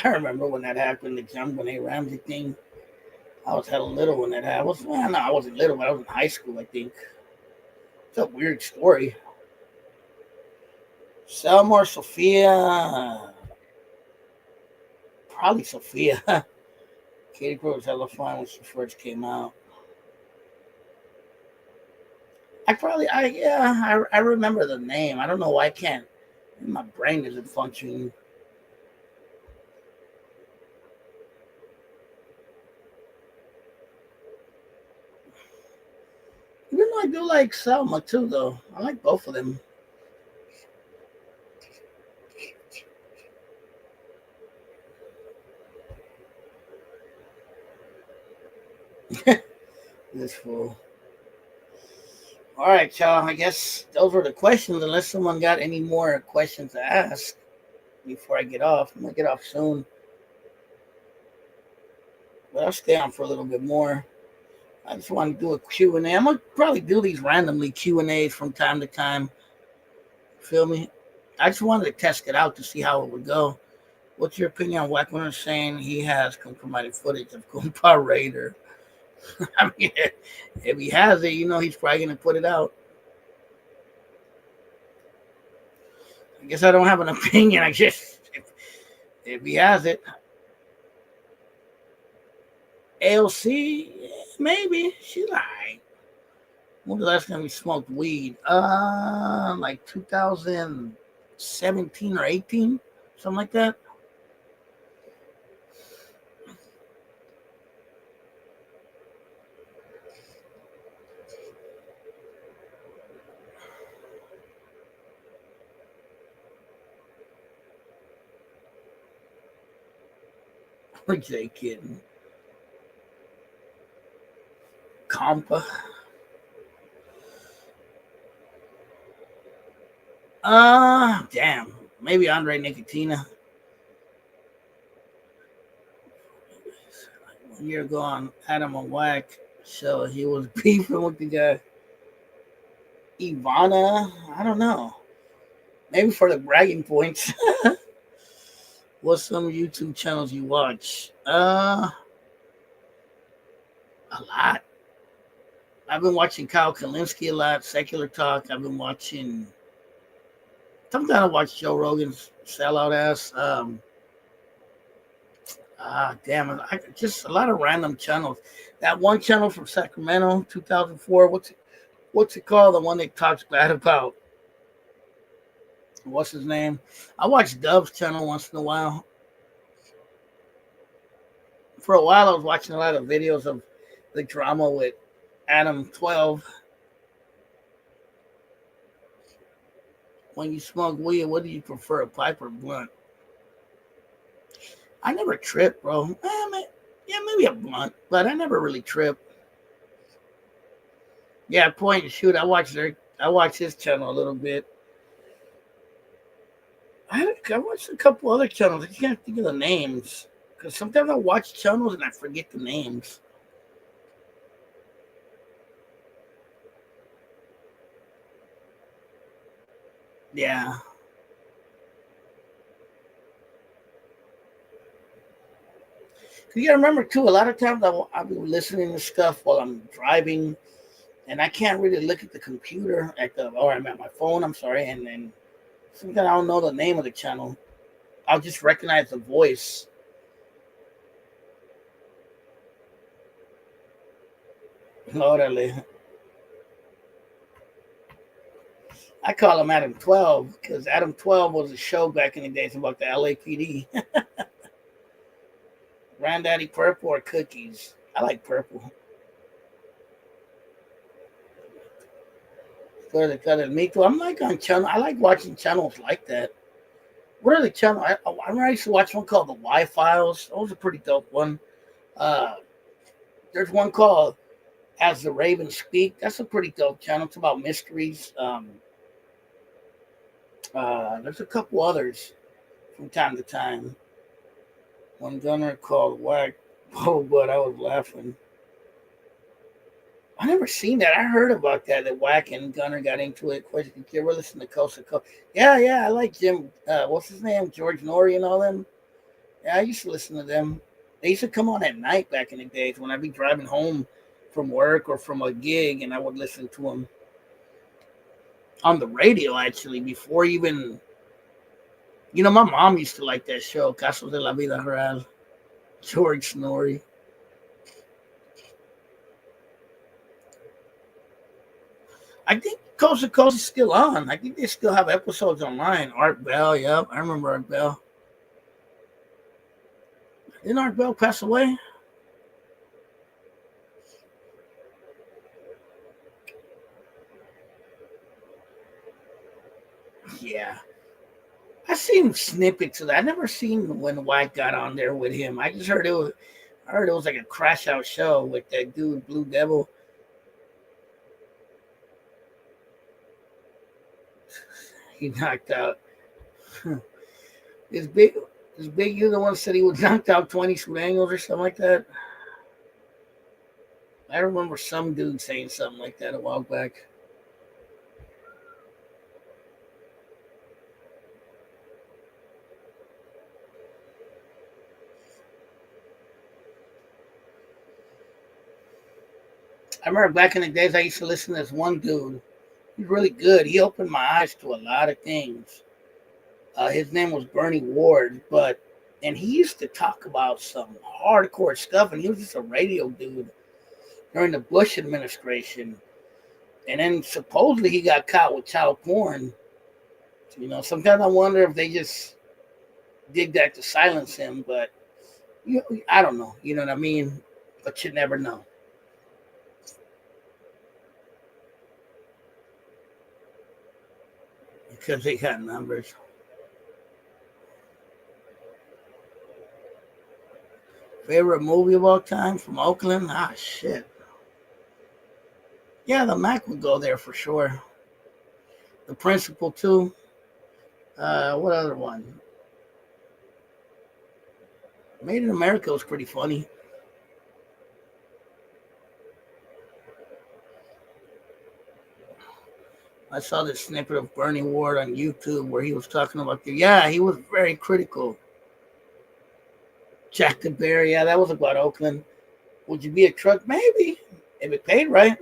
I remember when that happened, the John Benet Ramsey thing. I was hella little when that happened. No, I wasn't little, but I was in high school, I think. It's a weird story. Selma or Sophia? Probably Sophia. Katie Crow was hella fun when she first came out. I remember the name. I don't know why I can't. My brain isn't functioning. Even though I do like Selma too, though. I like both of them. This fool. All right, y'all. I guess those were the questions. Unless someone got any more questions to ask before I get off. I'm gonna get off soon, but I'll stay on for a little bit more. I just want to do a Q&A. I'm gonna probably do these randomly Q&As from time to time. Feel me? I just wanted to test it out to see how it would go. What's your opinion on Wackman saying he has compromised footage of Goomba Raider? I mean, if he has it, he's probably gonna put it out. I guess I don't have an opinion. I guess if he has it, AOC, maybe she's like. When was the last time we smoked weed? Like 2017 or 18, something like that. What they kidding? Compa. Damn. Maybe Andre Nicotina. 1 year ago on Adam and Whack show, he was beefing with the guy. Ivana. I don't know. Maybe for the bragging points. What's some YouTube channels you watch? A lot. I've been watching Kyle Kalinske a lot, Secular Talk. I've been watching. Sometimes I watch Joe Rogan's sellout ass. Damn it! Just a lot of random channels. That one channel from Sacramento, 2004. What's it called? The one that talks bad about. What's his name? I watch Dub's channel once in a while. For a while, I was watching a lot of videos of the drama with Adam 12. When you smoke weed, what do you prefer, a pipe or blunt? I never trip, bro. Yeah, maybe a blunt, but I never really trip. Yeah, point and shoot. I watched his channel a little bit. I watched a couple other channels. I can't think of the names because sometimes I watch channels and I forget the names. Yeah. You gotta remember too. A lot of times I'll be listening to stuff while I'm driving, and I can't really look at the computer or I'm at my phone. I'm sorry, and then sometimes I don't know the name of the channel. I'll just recognize the voice. Orale. I call him Adam 12 because Adam 12 was a show back in the days about the LAPD. Granddaddy Purple or Cookies. I like Purple. For the color me too. I'm like on channel. I like watching channels like that. What are the channels? I used to watch one called the Y Files. That was a pretty dope one. Uh, there's one called As the Ravens Speak. That's a pretty dope channel. It's about mysteries. There's a couple others from time to time. One gunner called Whack. Oh, but I was laughing. I never seen that. I heard about that. That Wack and Gunner got into it. Question: did you ever listen to Coast to Coast? Yeah, yeah. I like Jim. What's his name? George Norrie and all them. Yeah, I used to listen to them. They used to come on at night back in the days when I'd be driving home from work or from a gig, and I would listen to them on the radio. Actually, before even my mom used to like that show, Casos de la Vida Real. George Norrie. I think Coast to Coast is still on. I think they still have episodes online. Art Bell, yep, I remember Art Bell. Didn't Art Bell pass away? Yeah, I seen snippets of that. I never seen when White got on there with him. I just heard it was. I heard it was like a crash out show with that dude Blue Devil. He knocked out. this big, this big. You the one said he was knocked out 20 Sureños or something like that. I remember some dude saying something like that a while back. I remember back in the days I used to listen to this one dude. He's really good. He opened my eyes to a lot of things. His name was Bernie Ward, and he used to talk about some hardcore stuff, and he was just a radio dude during the Bush administration. And then supposedly he got caught with child porn. Sometimes I wonder if they just did that to silence him, but I don't know. You know what I mean? But you never know because they got numbers. Favorite movie of all time from Oakland? Ah, shit. Yeah, the Mac would go there for sure. The Principal too. What other one? Made in America was pretty funny. I saw this snippet of Bernie Ward on YouTube where he was talking about he was very critical. Jack the Bear, yeah, that was about Oakland. Would you be a truck? Maybe. If it paid right.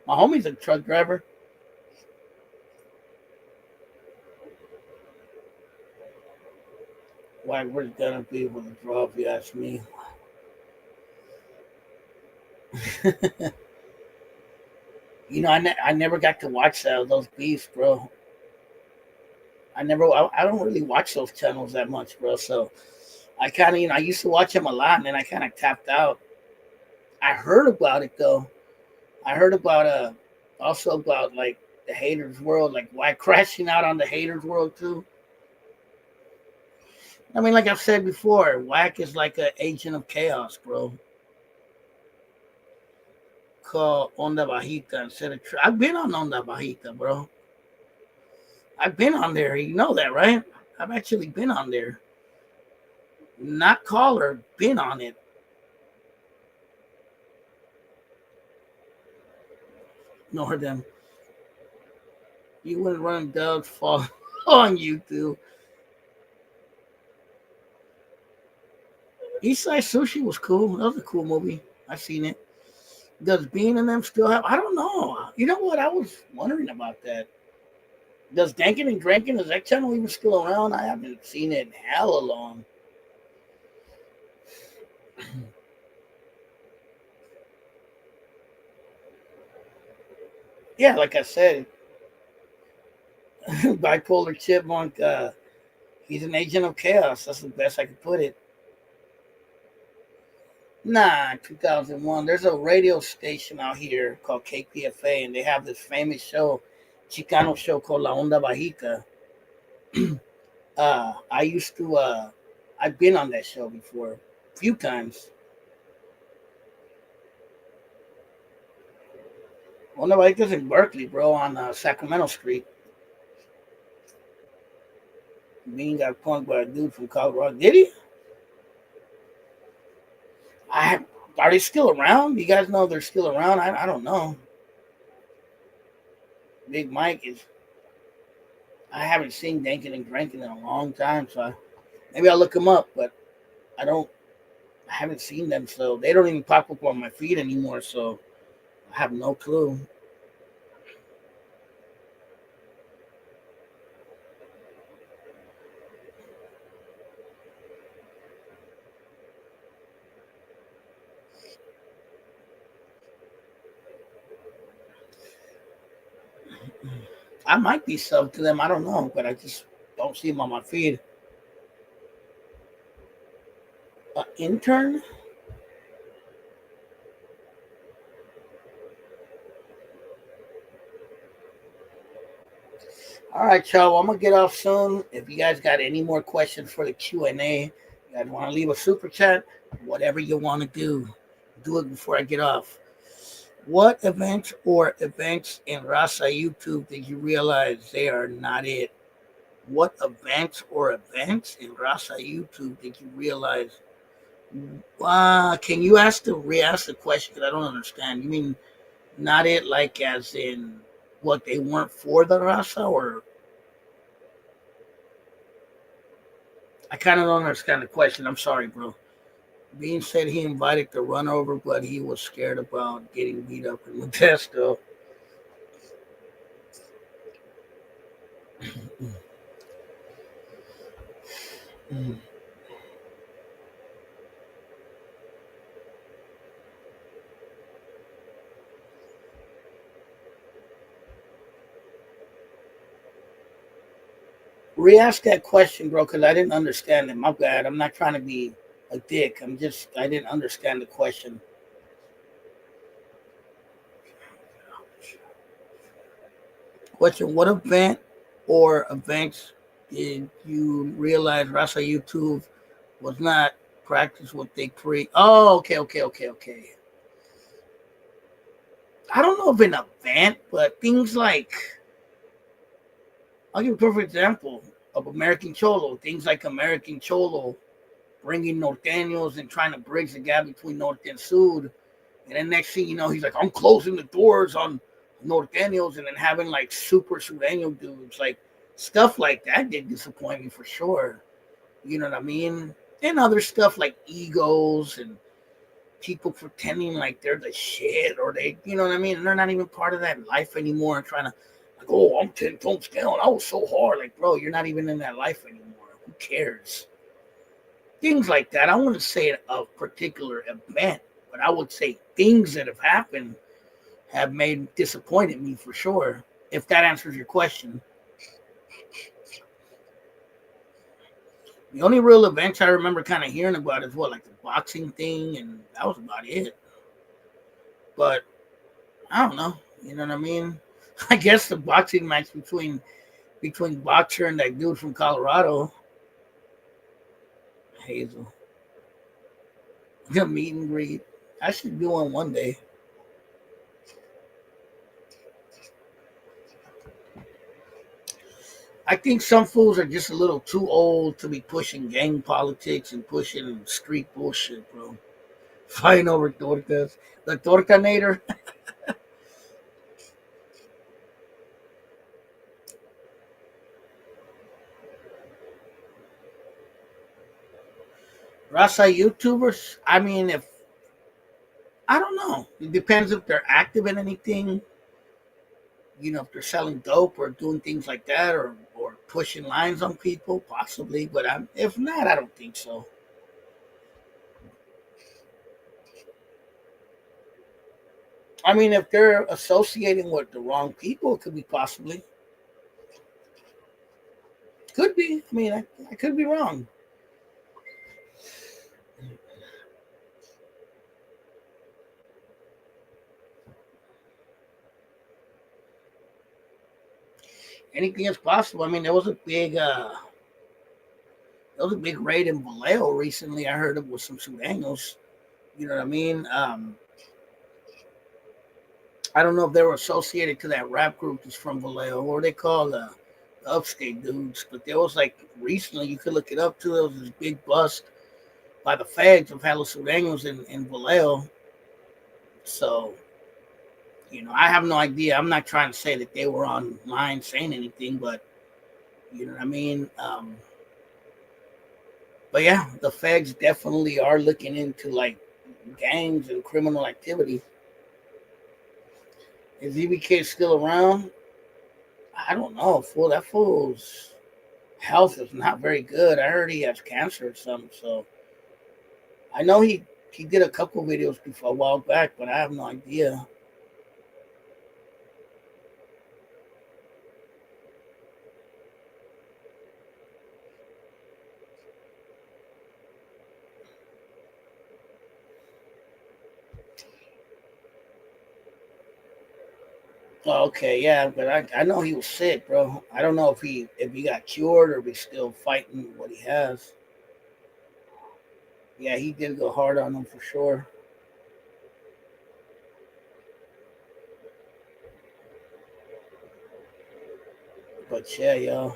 My homie's a truck driver. Why we're gonna be able to draw if you ask me. I never got to watch those beefs, bro. I don't really watch those channels that much, bro. So I kind of, I used to watch them a lot, and then I kind of tapped out. I heard about it though. I heard about also about like the haters world, like why crashing out on the haters world too. I mean, like I've said before, Whack is like an agent of chaos, bro. Called Onda Bajita instead of. I've been on Onda Bajita, bro. I've been on there. You know that, right? I've actually been on there. Not caller, been on it. Nor them. You wouldn't run Doug's fall on YouTube. East Side Sushi was cool. That was a cool movie. I've seen it. Does Bean and them still have? I don't know. You know what? I was wondering about that. Does Dankin and Drinking, is that channel even still around? I haven't seen it in hella long. Yeah, like I said, bipolar chipmunk. He's an agent of chaos. That's the best I could put it. Nah, 2001. There's a radio station out here called KPFA, and they have this famous show, Chicano show called La Onda Bajita. I used to, I've been on that show before, a few times. Onda Bajita's in Berkeley, bro, on Sacramento Street. Bean got punked by a dude from Colorado. Did he? I I Are they still around? You guys know they're still around? I don't know. Big Mike is. I haven't seen Dankin and Drankin in a long time, so maybe I'll look them up. But I don't. I haven't seen them, so they don't even pop up on my feed anymore. So I have no clue. I might be sub to them. I don't know, but I just don't see them on my feed. Intern? All right, y'all. I'm gonna get off soon. If you guys got any more questions for the Q&A, you guys want to leave a super chat, whatever you want to do it before I get off. What events in Rasa YouTube did you realize they are not it? What events in Rasa YouTube did you realize? Can you re-ask the question? Because I don't understand. You mean not it, like as in what they weren't for the Rasa, or I kind of don't understand the question. I'm sorry, bro. Bean said he invited the run over, but he was scared about getting beat up in Modesto. Re-ask that question, bro, because I didn't understand it. My bad. I'm not trying to be a dick. I didn't understand the question. Question: what event or events did you realize Rasa YouTube was not practice what they create? Oh, okay. I don't know if an event, but things like, I'll give a perfect example of American Cholo. Things like American Cholo bringing Norteños and trying to bridge the gap between Norte and Sud. And then next thing you know, he's like, I'm closing the doors on Norteños, and then having like super Sureño dudes. Like stuff like that did disappoint me for sure. You know what I mean? And other stuff like egos and people pretending like they're the shit, or they, you know what I mean? And they're not even part of that life anymore and trying to, like, oh, I'm 10 tones down. I was so hard. Like, bro, you're not even in that life anymore. Who cares? Things like that. I wouldn't say a particular event, but I would say things that have happened have made disappointed me for sure. If that answers your question. The only real events I remember kind of hearing about is what, like the boxing thing, and that was about it. But I don't know. You know what I mean? I guess the boxing match between Boxer and that dude from Colorado, Hazel, the meet and greet. I should do one day. I think some fools are just a little too old to be pushing gang politics and pushing street bullshit, bro. Fighting over tortas. The Tortanator. Rasa YouTubers. I mean, if I don't know. It depends if they're active in anything. You know, if they're selling dope or doing things like that, or pushing lines on people, possibly. But if not, I don't think so. I mean, if they're associating with the wrong people, it could be possibly. Could be. I mean, I could be wrong. Anything is possible. I mean, there was a big raid in Vallejo recently. I heard it was some Sudanos. You know what I mean? I don't know if they were associated to that rap group that's from Vallejo, or they call the upstate dudes. But there was like recently, you could look it up too. There was this big bust by the fags of Sudanos in Vallejo. So, I have no idea. I'm not trying to say that they were online saying anything, but you know what I mean? But yeah, the feds definitely are looking into like gangs and criminal activity. Is EBK still around? I don't know. Fool, that fool's health is not very good. I heard he has cancer or something. So I know he did a couple videos before a while back, but I have no idea. Oh, okay, yeah, but I know he was sick, bro. I don't know if he got cured or if he's still fighting what he has. Yeah, he did go hard on him for sure. But yeah, yo.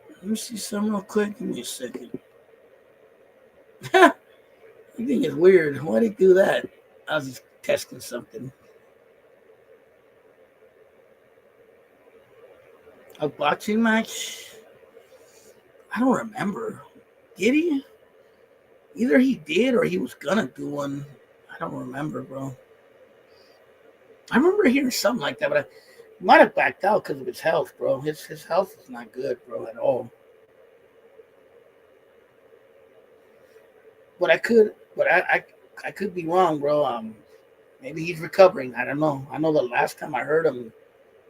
Let me see something real quick. Give me a second. I think it's weird. Why'd he do that? I was just testing something. A boxing match? I don't remember. Did he? Either he did or he was gonna do one. I don't remember, bro. I remember hearing something like that, but I might have backed out because of his health, bro. His health is not good, bro, at all. But I could be wrong, bro. Maybe he's recovering. I don't know. I know the last time I heard him,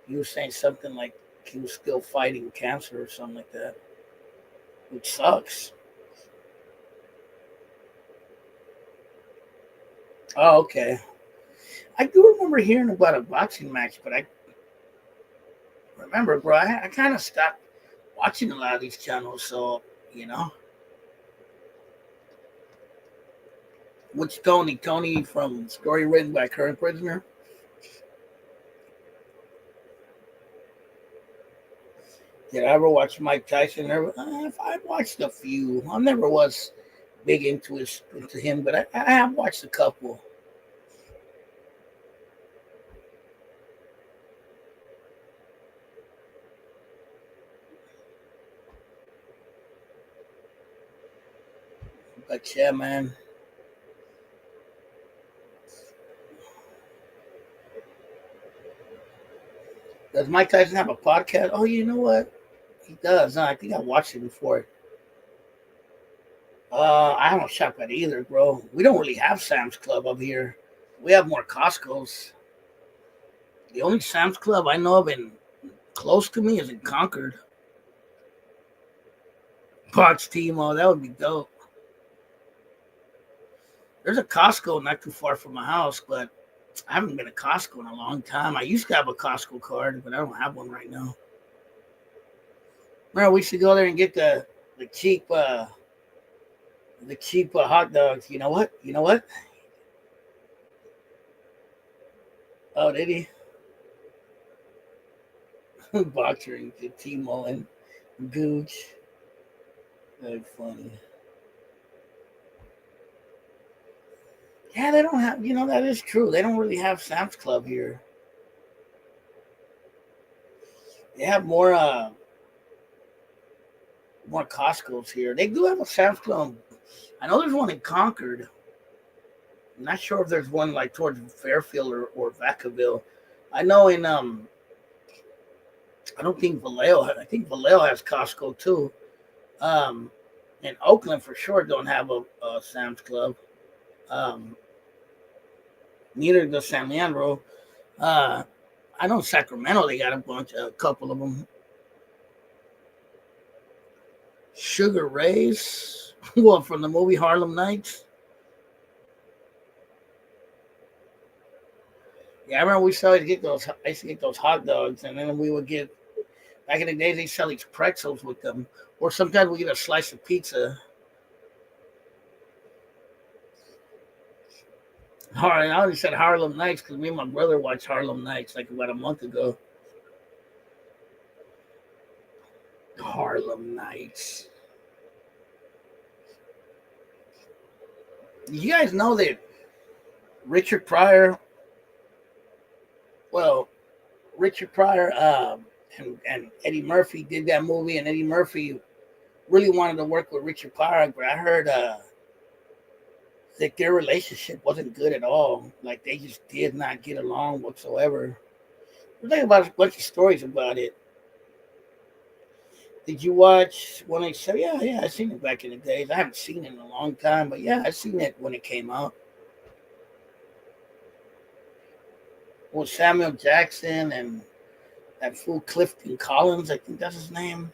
he was saying something like he was still fighting cancer or something like that, which sucks. Oh, okay. I do remember hearing about a boxing match, but I remember, bro. I kind of stopped watching a lot of these channels, so you know. Which Tony? Tony from Story Written by Current Prisoner. Did I ever watch Mike Tyson? I watched a few. I never was big into him, but I have watched a couple. But yeah, man. Does Mike Tyson have a podcast? Oh, you know what? He does. Huh? I think I watched it before. I don't shop at either, bro. We don't really have Sam's Club up here. We have more Costco's. The only Sam's Club I know of in close to me is in Concord. Box Timo, that would be dope. There's a Costco not too far from my house, but I haven't been to Costco in a long time. I used to have a Costco card, but I don't have one right now. Remember, we should go there and get the cheap hot dogs. You know what? You know what? Oh, did he? Boxer and Timo and Gooch. Very funny. Yeah, they don't have. That is true. They don't really have Sam's Club here. They have more Costco's here. They do have a Sam's Club. I know there's one in Concord. I'm not sure if there's one like towards Fairfield or Vacaville. I know in I don't think Vallejo. I think Vallejo has Costco too. Um, in Oakland for sure don't have a Sam's Club. Um, neither does San Leandro. Uh, I know Sacramento they got a couple of them. Sugar Ray's, well, from the movie Harlem Nights. Yeah, I remember we used to get those. I used to get those hot dogs, and then we would get. Back in the days, they sell these pretzels with them, or sometimes we get a slice of pizza. All right, I only said Harlem Nights because me and my brother watched Harlem Nights like about a month ago. Harlem Nights. You guys know that Richard Pryor, well, Richard Pryor and Eddie Murphy did that movie, and Eddie Murphy really wanted to work with Richard Pryor, but I heard that their relationship wasn't good at all. Like they just did not get along whatsoever. I'm thinking about a bunch of stories about it. Did you watch when they said, yeah, I seen it back in the days. I haven't seen it in a long time, but yeah, I seen it when it came out. With Samuel Jackson and that fool Clifton Collins, I think that's his name.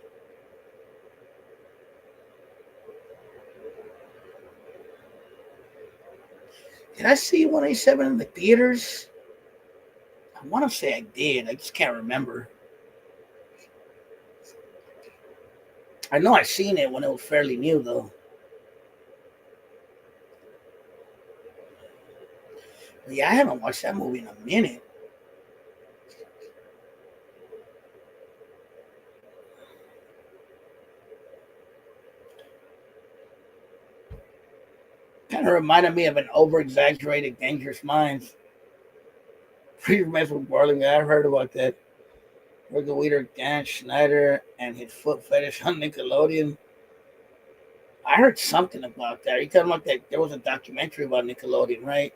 Did I see 187 in the theaters? I want to say I did. I just can't remember. I know I seen it when it was fairly new, though. But yeah, I haven't watched that movie in a minute. Kind of reminded me of an over-exaggerated Dangerous Minds. Pretty mess with Barling. I heard about that. Where the leader Dan Schneider and his foot fetish on Nickelodeon. I heard something about that. Are you talking about that? There was a documentary about Nickelodeon, right?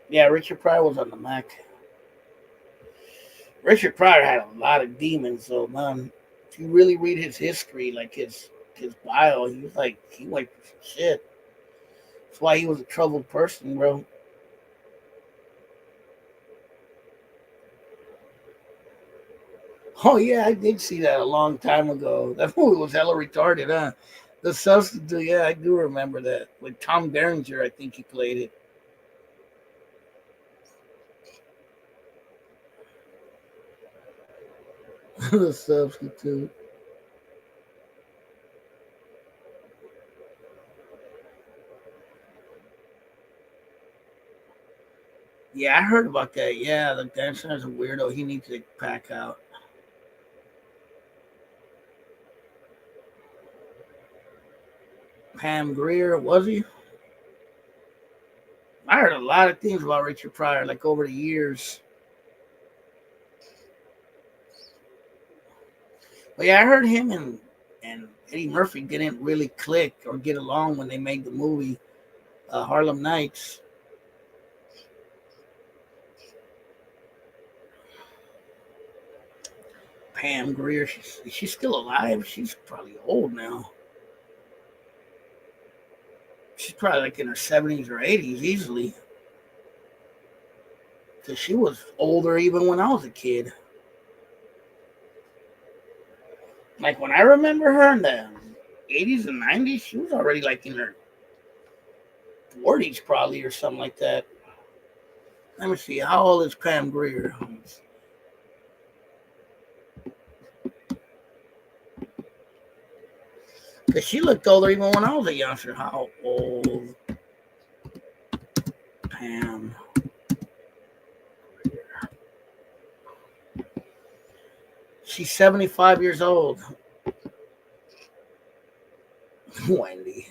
Yeah, Richard Pryor was on the Mac. Richard Pryor had a lot of demons, so man, if you really read his history, like his bio, he was like he went through some shit. That's why he was a troubled person, bro. Oh yeah, I did see that a long time ago. That movie was hella retarded, huh? The Substitute, yeah, I do remember that. With Tom Berenger, I think he played it. The Substitute. Yeah, I heard about that. Yeah, the dancer's a weirdo. He needs to pack out. Pam Grier, was he? I heard a lot of things about Richard Pryor, like over the years. But yeah, I heard him and Eddie Murphy didn't really click or get along when they made the movie Harlem Nights. Pam Grier, she's still alive. She's probably old now. She's probably like in her 70s or 80s easily. Because she was older even when I was a kid. Like when I remember her in the 80s and 90s, she was already like in her 40s probably or something like that. Let me see. How old is Pam Grier? Because she looked older even when I was a youngster. How old Pam? She's 75 years old. Wendy.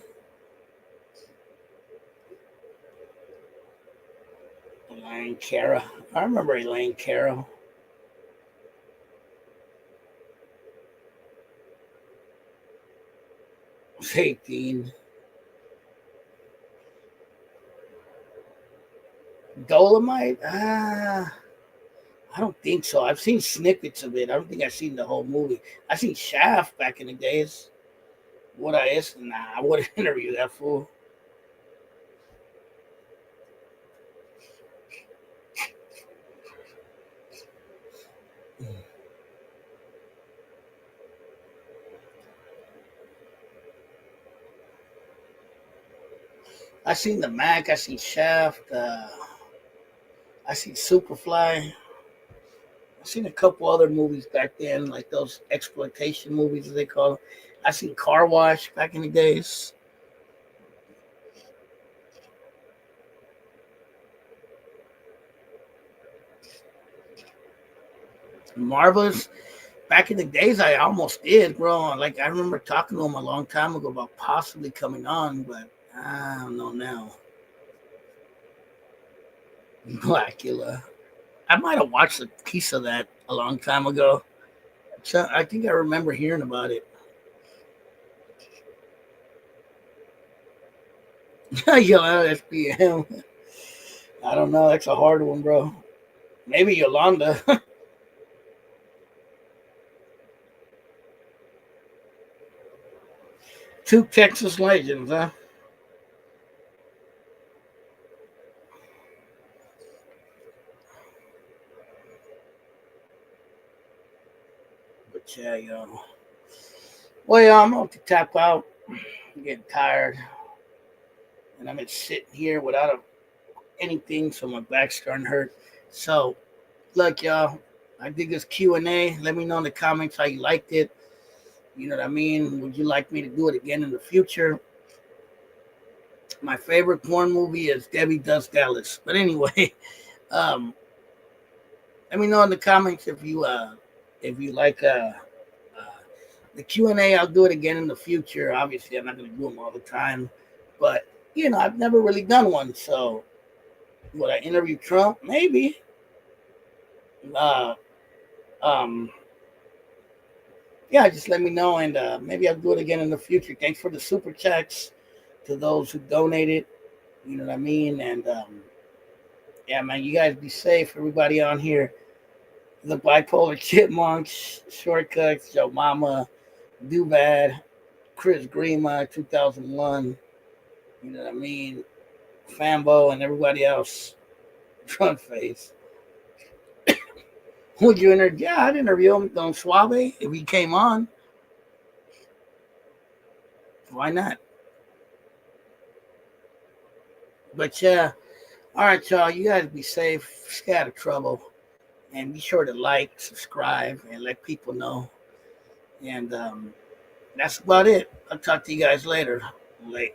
Elaine Cara. I remember Elaine Cara. Was 18. Dolomite? I don't think so. I've seen snippets of it. I don't think I've seen the whole movie. I seen Shaft back in the days. Would I ask? Nah, I wouldn't interview that fool. I seen the Mac. I seen Shaft. I seen Superfly. I seen a couple other movies back then, like those exploitation movies as they call them. I seen Car Wash back in the days. Marvelous. back in the days, I almost did, bro. Like I remember talking to him a long time ago about possibly coming on, but I don't know now. Blackula. I might have watched a piece of that a long time ago. So I think I remember hearing about it. Yo, SPM. I don't know. That's a hard one, bro. Maybe Yolanda. Two Texas legends, huh? But yeah, yo. Well, yeah, I'm about to tap out. I'm getting tired. And I'm just sitting here without anything, so my back's starting to hurt. So, look, y'all. I did this Q&A. Let me know in the comments how you liked it. You know what I mean? Would you like me to do it again in the future? My favorite porn movie is Debbie Does Dallas. But anyway, um, let me know in the comments if you like uh, the Q&A. I'll do it again in the future. Obviously, I'm not going to do them all the time, but I've never really done one. So would I interview Trump? Maybe. Uh, um, yeah, just let me know, and maybe I'll do it again in the future. Thanks for the super chats to those who donated. You know what I mean? And yeah, man, you guys be safe. Everybody on here, the bipolar chipmunks, shortcuts, Joe Mama, Do Bad, Chris Grima, 2001. You know what I mean? Fambo and everybody else. Drunk face. Would you interview? Yeah, I'd interview him on Suave if he came on. Why not? But yeah, all right, y'all. You guys be safe. Stay out of trouble. And be sure to like, subscribe, and let people know. And that's about it. I'll talk to you guys later. Late.